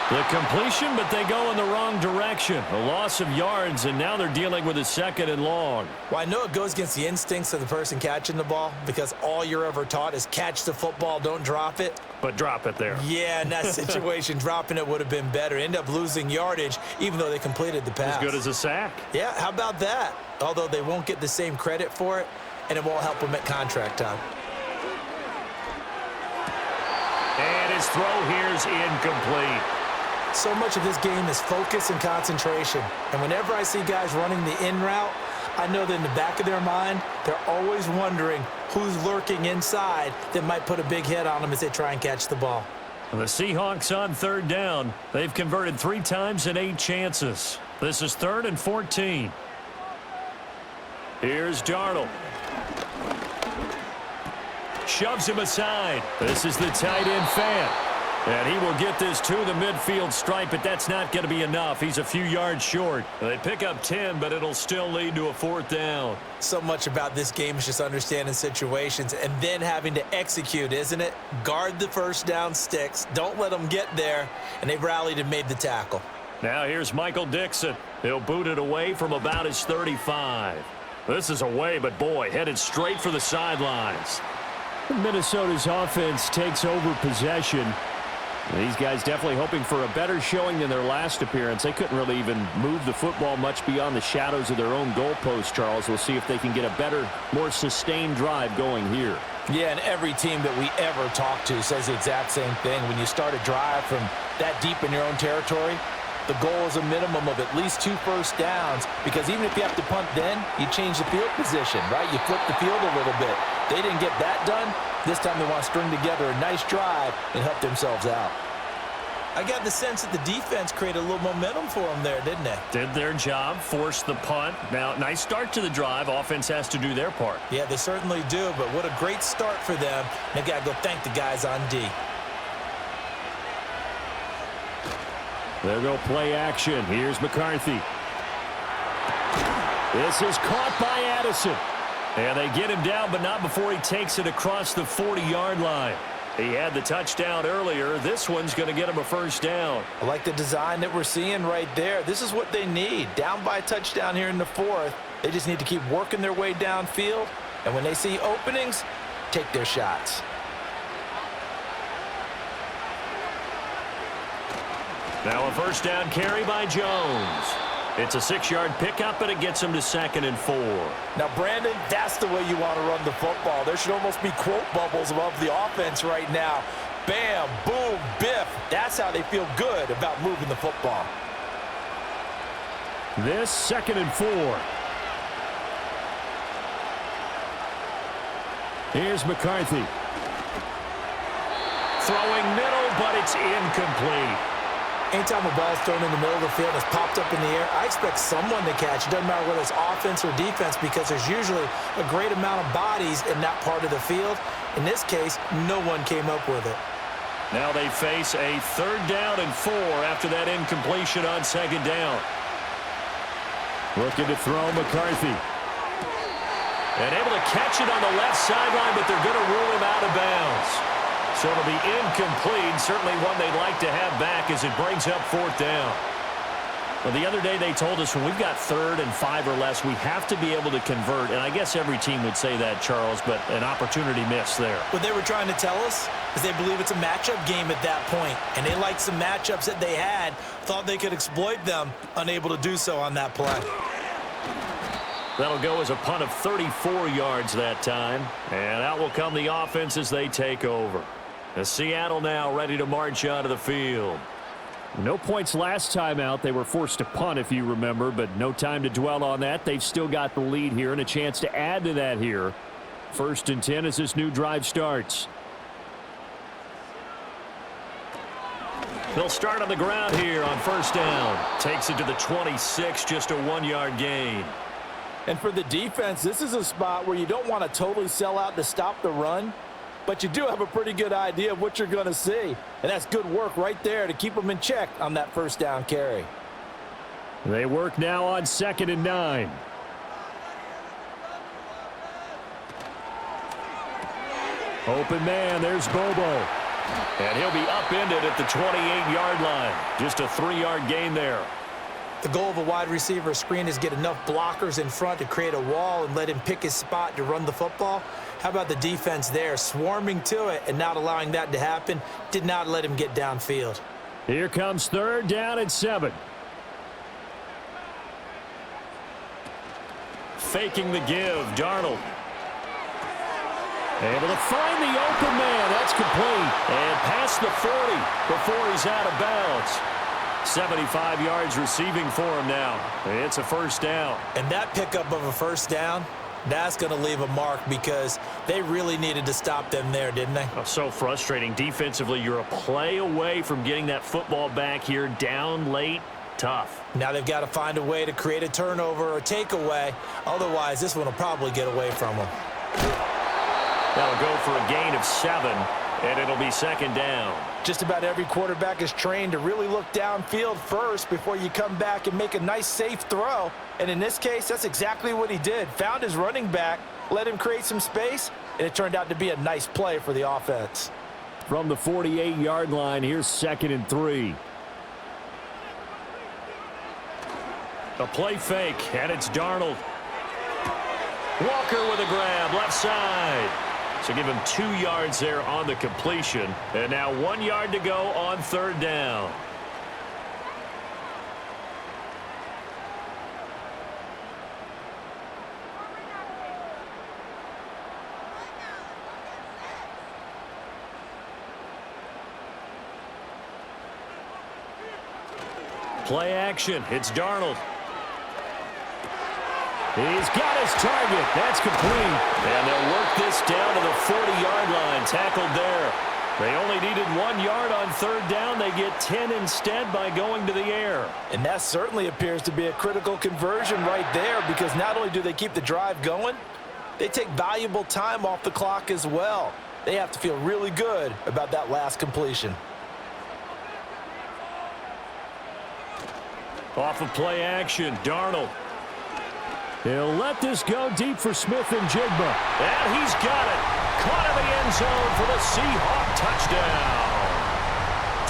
The completion, but they go in the wrong direction. A loss of yards, and now they're dealing with a 2nd and long. Well, I know it goes against the instincts of the person catching the ball because all you're ever taught is catch the football, don't drop it. But drop it there. Yeah, in that situation, dropping it would have been better. End up losing yardage, even though they completed the pass. As good as a sack. Yeah, how about that? Although they won't get the same credit for it, and it won't help them at contract time. And his throw here's incomplete. So much of this game is focus and concentration. And whenever I see guys running the in route, I know that in the back of their mind, they're always wondering who's lurking inside that might put a big hit on them as they try and catch the ball. And the Seahawks on 3rd down. They've converted 3 times in 8 chances. This is 3rd and 14. Here's Darnold. Shoves him aside. This is the tight end Fan. And he will get this to the midfield stripe, but that's not going to be enough. He's a few yards short. They pick up 10, but it'll still lead to a 4th down. So much about this game is just understanding situations and then having to execute, isn't it? Guard the 1st down sticks. Don't let them get there. And they've rallied and made the tackle. Now here's Michael Dixon. He'll boot it away from about his 35. This is away, but boy, headed straight for the sidelines. Minnesota's offense takes over possession. These guys definitely hoping for a better showing than their last appearance. They couldn't really even move the football much beyond the shadows of their own goalpost, Charles. We'll see if they can get a better, more sustained drive going here. Yeah, and every team that we ever talk to says the exact same thing. When you start a drive from that deep in your own territory, the goal is a minimum of at least 2 first downs, because even if you have to punt then, you change the field position, right? You flip the field a little bit. They didn't get that done. This time they want to string together a nice drive and help themselves out. I got the sense that the defense created a little momentum for them there, didn't they? Did their job, forced the punt. Now, nice start to the drive. Offense has to do their part. Yeah, they certainly do, but what a great start for them. They got to go thank the guys on D. There go play action. Here's McCarthy. This is caught by Addison. And they get him down, but not before he takes it across the 40-yard line. He had the touchdown earlier. This one's going to get him a 1st down. I like the design that we're seeing right there. This is what they need. Down by a touchdown here in the 4th. They just need to keep working their way downfield. And when they see openings, take their shots. Now a 1st down carry by Jones. It's a 6-yard pickup, and it gets him to 2nd and 4. Now, Brandon, that's the way you want to run the football. There should almost be quote bubbles above the offense right now. Bam, boom, biff. That's how they feel good about moving the football. This 2nd and 4. Here's McCarthy. Throwing middle, but it's incomplete. Anytime a ball's thrown in the middle of the field and it's popped up in the air, I expect someone to catch. It doesn't matter whether it's offense or defense, because there's usually a great amount of bodies in that part of the field. In this case, no one came up with it. Now they face a 3rd down and 4 after that incompletion on 2nd down. Looking to throw McCarthy. And able to catch it on the left sideline, but they're going to rule him out of bounds. So it'll be incomplete. Certainly one they'd like to have back as it brings up 4th down. Well, the other day they told us when we've got 3rd and 5 or less, we have to be able to convert. And I guess every team would say that, Charles, but an opportunity missed there. What they were trying to tell us is they believe it's a matchup game at that point, and they liked some matchups that they had, thought they could exploit them, unable to do so on that play. That'll go as a punt of 34 yards that time. And out will come the offense as they take over. The Seattle now ready to march out of the field. No points last time out. They were forced to punt, if you remember, but no time to dwell on that. They've still got the lead here and a chance to add to that here. 1st and 10 as this new drive starts. They'll start on the ground here on 1st down. Takes it to the 26, just a 1-yard gain. And for the defense, this is a spot where you don't want to totally sell out to stop the run, but you do have a pretty good idea of what you're going to see. And that's good work right there to keep them in check on that 1st down carry. They work now on 2nd and 9. Open man, there's Bobo. And he'll be upended at the 28-yard line. Just a 3-yard gain there. The goal of a wide receiver screen is get enough blockers in front to create a wall and let him pick his spot to run the football. How about the defense there, swarming to it and not allowing that to happen? Did not let him get downfield. Here comes 3rd down and 7. Faking the give, Darnold. Able to find the open man. That's complete. And past the 40 before he's out of bounds. 75 yards receiving for him now. It's a 1st down. And that pickup of a 1st down, that's going to leave a mark because they really needed to stop them there, didn't they? Oh, so frustrating. Defensively, you're a play away from getting that football back here. Down late, tough. Now they've got to find a way to create a turnover or takeaway. Otherwise, this one will probably get away from them. That'll go for a gain of 7, and it'll be 2nd down. Just about every quarterback is trained to really look downfield first before you come back and make a nice, safe throw. And in this case, that's exactly what he did. Found his running back, let him create some space, and it turned out to be a nice play for the offense. From the 48-yard line, here's 2nd and 3. A play fake, and it's Darnold. Walker with a grab, left side. So give him 2 yards there on the completion. And now 1 yard to go on 3rd down. Play action. It's Darnold. He's got his target. That's complete. And they'll work this down to the 40-yard line. Tackled there. They only needed 1 yard on 3rd down. They get 10 instead by going to the air. And that certainly appears to be a critical conversion right there because not only do they keep the drive going, they take valuable time off the clock as well. They have to feel really good about that last completion. Off of play action, Darnold. He'll let this go deep for Smith and Jigba. And he's got it. Caught in the end zone for the Seahawk touchdown.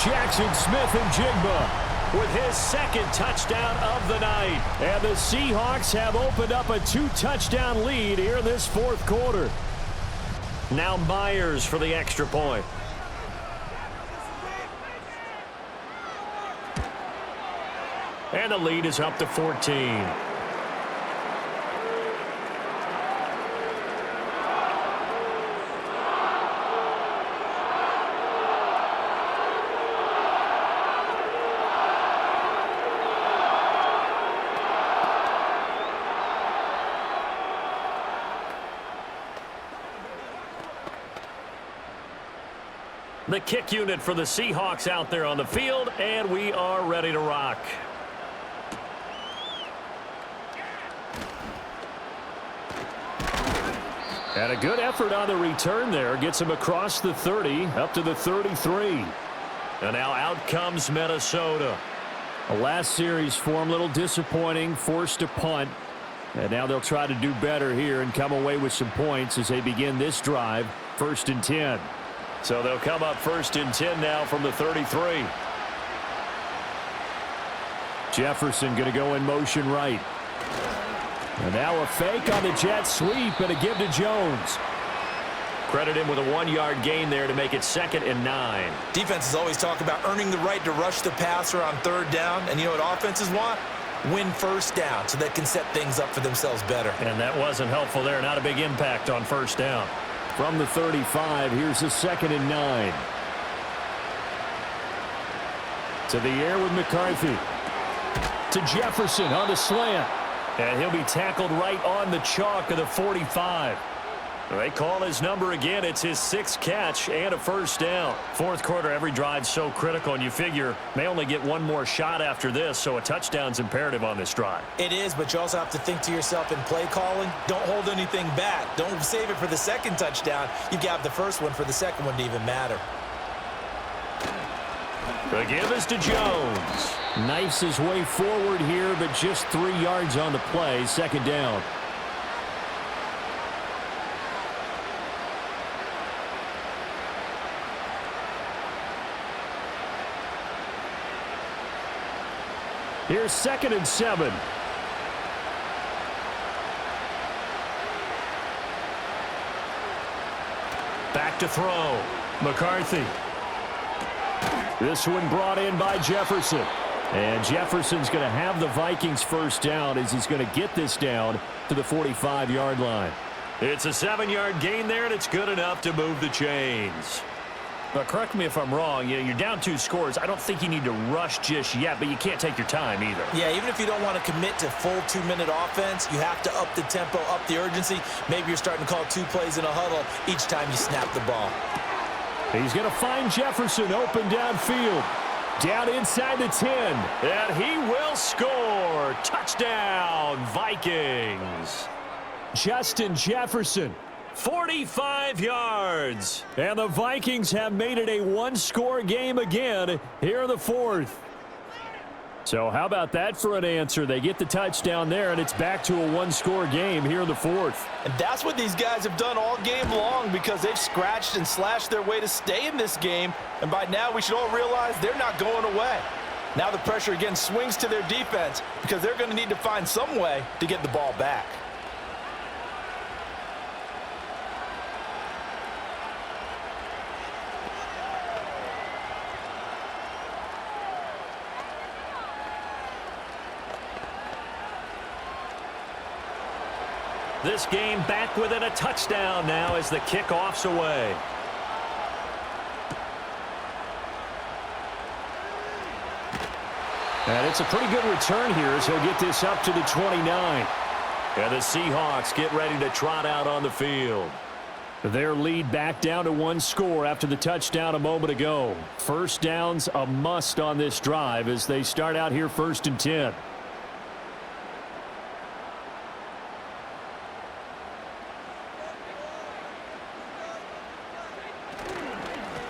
Jackson Smith-Njigba with his 2nd touchdown of the night. And the Seahawks have opened up a 2-touchdown lead here in this 4th quarter. Now Myers for the extra point. And the lead is up to 14. The kick unit for the Seahawks out there on the field, and we are ready to rock. And a good effort on the return there. Gets him across the 30, up to the 33. And now out comes Minnesota. The last series for him, a little disappointing, forced to punt. And now they'll try to do better here and come away with some points as they begin this drive, 1st and 10. So they'll come up 1st and 10 now from the 33. Jefferson going to go in motion right. And now a fake on the jet sweep and a give to Jones. Credit him with a 1-yard gain there to make it 2nd and 9. Defenses always talk about earning the right to rush the passer on 3rd down. And you know what offenses want? Win 1st down so they can set things up for themselves better. And that wasn't helpful there. Not a big impact on 1st down. From the 35, here's a 2nd and 9. To the air with McCarthy. To Jefferson on the slant. And he'll be tackled right on the chalk of the 45. They call his number again. It's his 6th catch and a 1st down. 4th quarter, every drive's so critical, and you figure may only get one more shot after this, so a touchdown's imperative on this drive. It is, but you also have to think to yourself in play calling, don't hold anything back. Don't save it for the 2nd touchdown. You got the 1st one for the 2nd one to even matter. The give is to Jones. Knifes his way forward here, but just 3 yards on the play. 2nd down. Here's 2nd and 7. Back to throw. McCarthy. This one brought in by Jefferson. And Jefferson's going to have the Vikings 1st down as he's going to get this down to the 45-yard line. It's a 7-yard gain there, and it's good enough to move the chains. But correct me if I'm wrong, you're down 2 scores. I don't think you need to rush just yet, but you can't take your time either. Yeah, even if you don't want to commit to full 2-minute offense, you have to up the tempo, up the urgency. Maybe you're starting to call 2 plays in a huddle each time you snap the ball. He's going to find Jefferson open downfield. Down inside the 10. And he will score. Touchdown, Vikings. Justin Jefferson. 45 yards. And the Vikings have made it a 1-score game again here in the 4th. So how about that for an answer? They get the touchdown there, and it's back to a 1-score game here in the 4th. And that's what these guys have done all game long because they've scratched and slashed their way to stay in this game. And by now, we should all realize they're not going away. Now the pressure again swings to their defense because they're going to need to find some way to get the ball back. This game back within a touchdown now as the kickoff's away. And it's a pretty good return here as he'll get this up to the 29. And the Seahawks get ready to trot out on the field. Their lead back down to 1 score after the touchdown a moment ago. 1st down's a must on this drive as they start out here 1st and 10.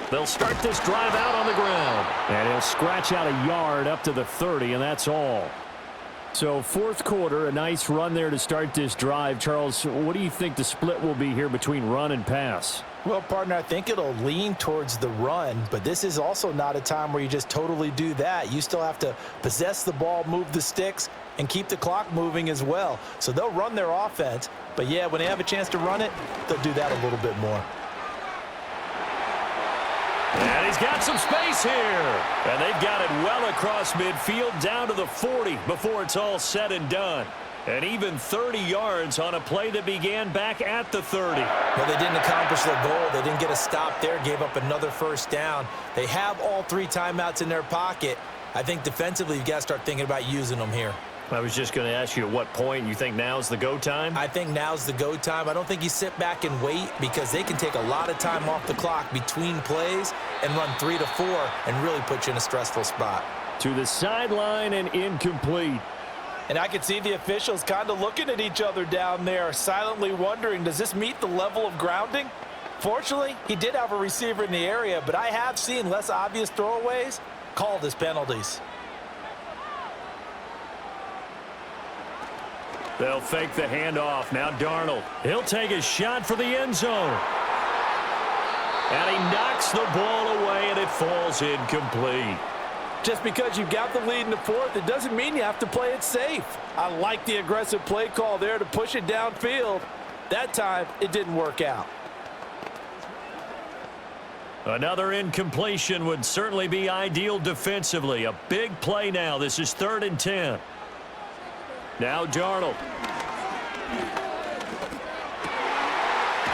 They'll start this drive out on the ground. And he'll scratch out a yard up to the 30, and that's all. So 4th quarter, a nice run there to start this drive. Charles, what do you think the split will be here between run and pass? Well, partner, I think it'll lean towards the run, but this is also not a time where you just totally do that. You still have to possess the ball, move the sticks, and keep the clock moving as well. So they'll run their offense, but yeah, when they have a chance to run it, they'll do that a little bit more. And he's got some space here. And they've got it well across midfield down to the 40 before it's all said and done. And even 30 yards on a play that began back at the 30. Well, they didn't accomplish their goal. They didn't get a stop there, gave up another 1st down. They have all 3 timeouts in their pocket. I think defensively you've got to start thinking about using them here. I was just going to ask you at what point you think now's the go time? I think now's the go time. I don't think you sit back and wait because they can take a lot of time off the clock between plays and run 3 to 4 and really put you in a stressful spot. To the sideline and incomplete. And I can see the officials kind of looking at each other down there, silently wondering, does this meet the level of grounding? Fortunately, he did have a receiver in the area, but I have seen less obvious throwaways called as penalties. They'll fake the handoff. Now Darnold. He'll take a shot for the end zone. And he knocks the ball away, and it falls incomplete. Just because you've got the lead in the fourth, it doesn't mean you have to play it safe. I like the aggressive play call there to push it downfield. That time, it didn't work out. Another incompletion would certainly be ideal defensively. A big play now. This is 3rd and 10. Now Darnold.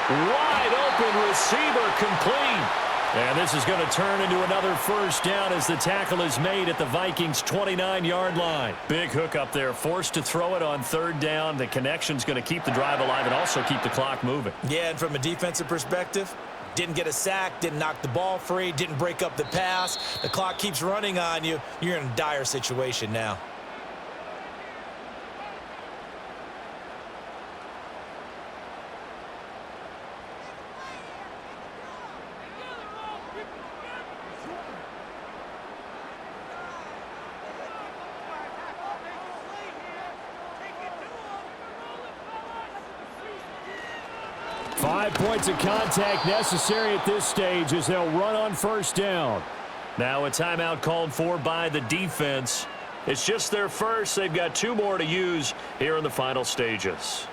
Wide open receiver complete. And this is going to turn into another first down as the tackle is made at the Vikings' 29-yard line. Big hook up there, forced to throw it on 3rd down. The connection's going to keep the drive alive and also keep the clock moving. Yeah, and from a defensive perspective, didn't get a sack, didn't knock the ball free, didn't break up the pass. The clock keeps running on you. You're in a dire situation now. Five points of contact necessary at this stage as they'll run on first down. Now a timeout called for by the defense. It's just their first. They've got 2 more to use here in the final stages.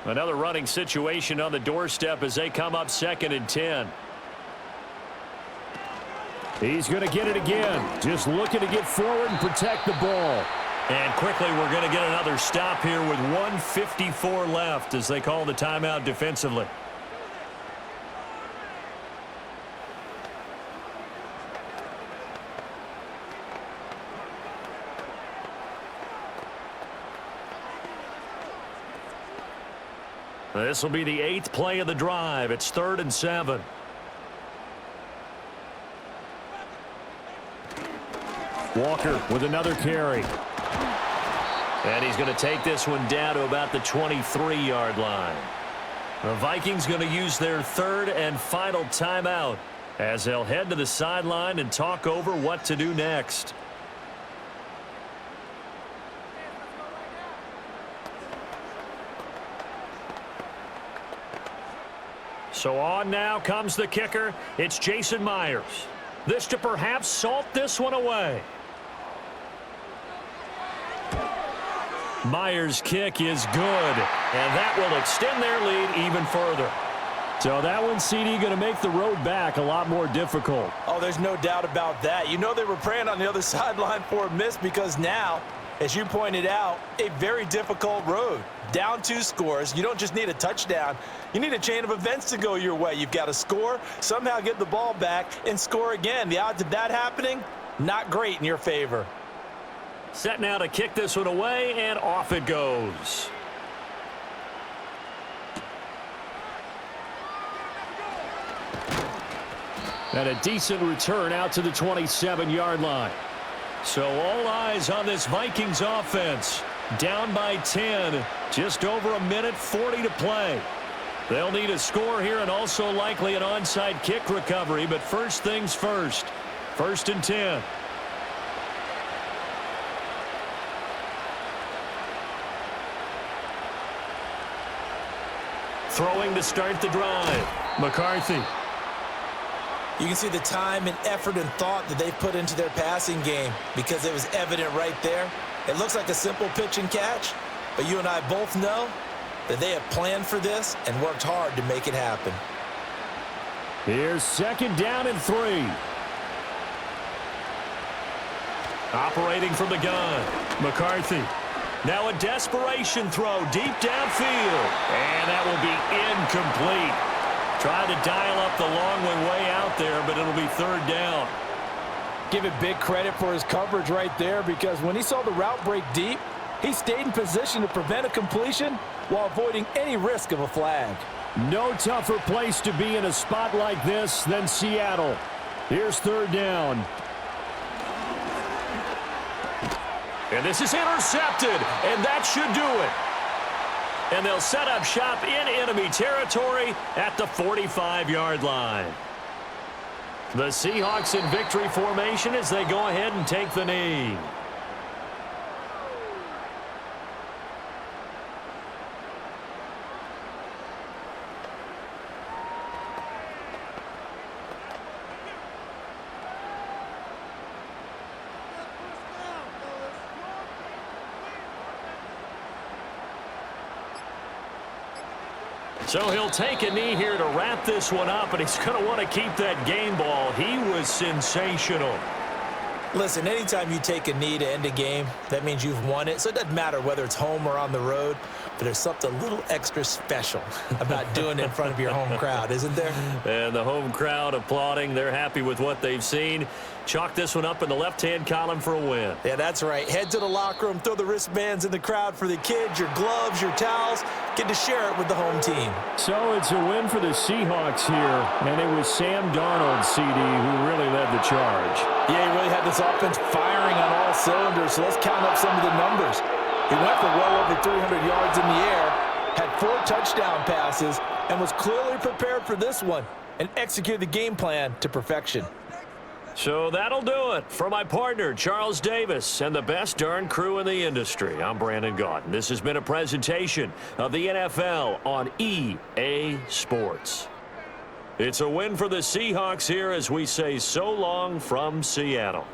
Another running situation on the doorstep as they come up 2nd and 10. He's going to get it again. Just looking to get forward and protect the ball. And quickly we're going to get another stop here with 1:54 left as they call the timeout defensively. This will be the 8th play of the drive. It's 3rd and 7. Walker with another carry. And he's going to take this one down to about the 23-yard line. The Vikings going to use their 3rd and final timeout as they'll head to the sideline and talk over what to do next. So on now comes the kicker. It's Jason Myers. This to perhaps salt this one away. Myers' kick is good, and that will extend their lead even further. So that one, CD, going to make the road back a lot more difficult. Oh, there's no doubt about that. You know they were praying on the other sideline for a miss because now, as you pointed out, a very difficult road. Down 2 scores. You don't just need a touchdown. You need a chain of events to go your way. You've got to score, somehow get the ball back, and score again. The odds of that happening, not great in your favor. Set now to kick this one away, and off it goes. And a decent return out to the 27-yard line. So all eyes on this Vikings offense. Down by 10, just over 1:40 to play. They'll need a score here and also likely an onside kick recovery, but first things first. 1st and 10. Throwing to start the drive. McCarthy. You can see the time and effort and thought that they put into their passing game because it was evident right there. It looks like a simple pitch and catch, but you and I both know that they have planned for this and worked hard to make it happen. Here's 2nd down and 3. Operating from the gun. McCarthy. Now a desperation throw deep downfield. And that will be incomplete. Tried to dial up the long way out there, but it'll be 3rd down. Give it big credit for his coverage right there because when he saw the route break deep, he stayed in position to prevent a completion while avoiding any risk of a flag. No tougher place to be in a spot like this than Seattle. Here's 3rd down. And this is intercepted, and that should do it. And they'll set up shop in enemy territory at the 45-yard line. The Seahawks in victory formation as they go ahead and take the knee. So he'll take a knee here to wrap this one up, and he's going to want to keep that game ball. He was sensational. Listen, anytime you take a knee to end a game, that means you've won it. So it doesn't matter whether it's home or on the road, but there's something a little extra special about doing it in front of your home crowd, isn't there? And the home crowd applauding. They're happy with what they've seen. Chalk this one up in the left-hand column for a win. Yeah, that's right. Head to the locker room, throw the wristbands in the crowd for the kids, your gloves, your towels. Get to share it with the home team. So it's a win for the Seahawks here, and it was Sam Darnold, CD, who really led the charge. Yeah, he really had this offense firing on all cylinders, so let's count up some of the numbers. He went for well over 300 yards in the air, had 4 touchdown passes, and was clearly prepared for this one and executed the game plan to perfection. So that'll do it. For my partner, Charles Davis, and the best darn crew in the industry, I'm Brandon Gaudin. This has been a presentation of the NFL on EA Sports. It's a win for the Seahawks here as we say so long from Seattle.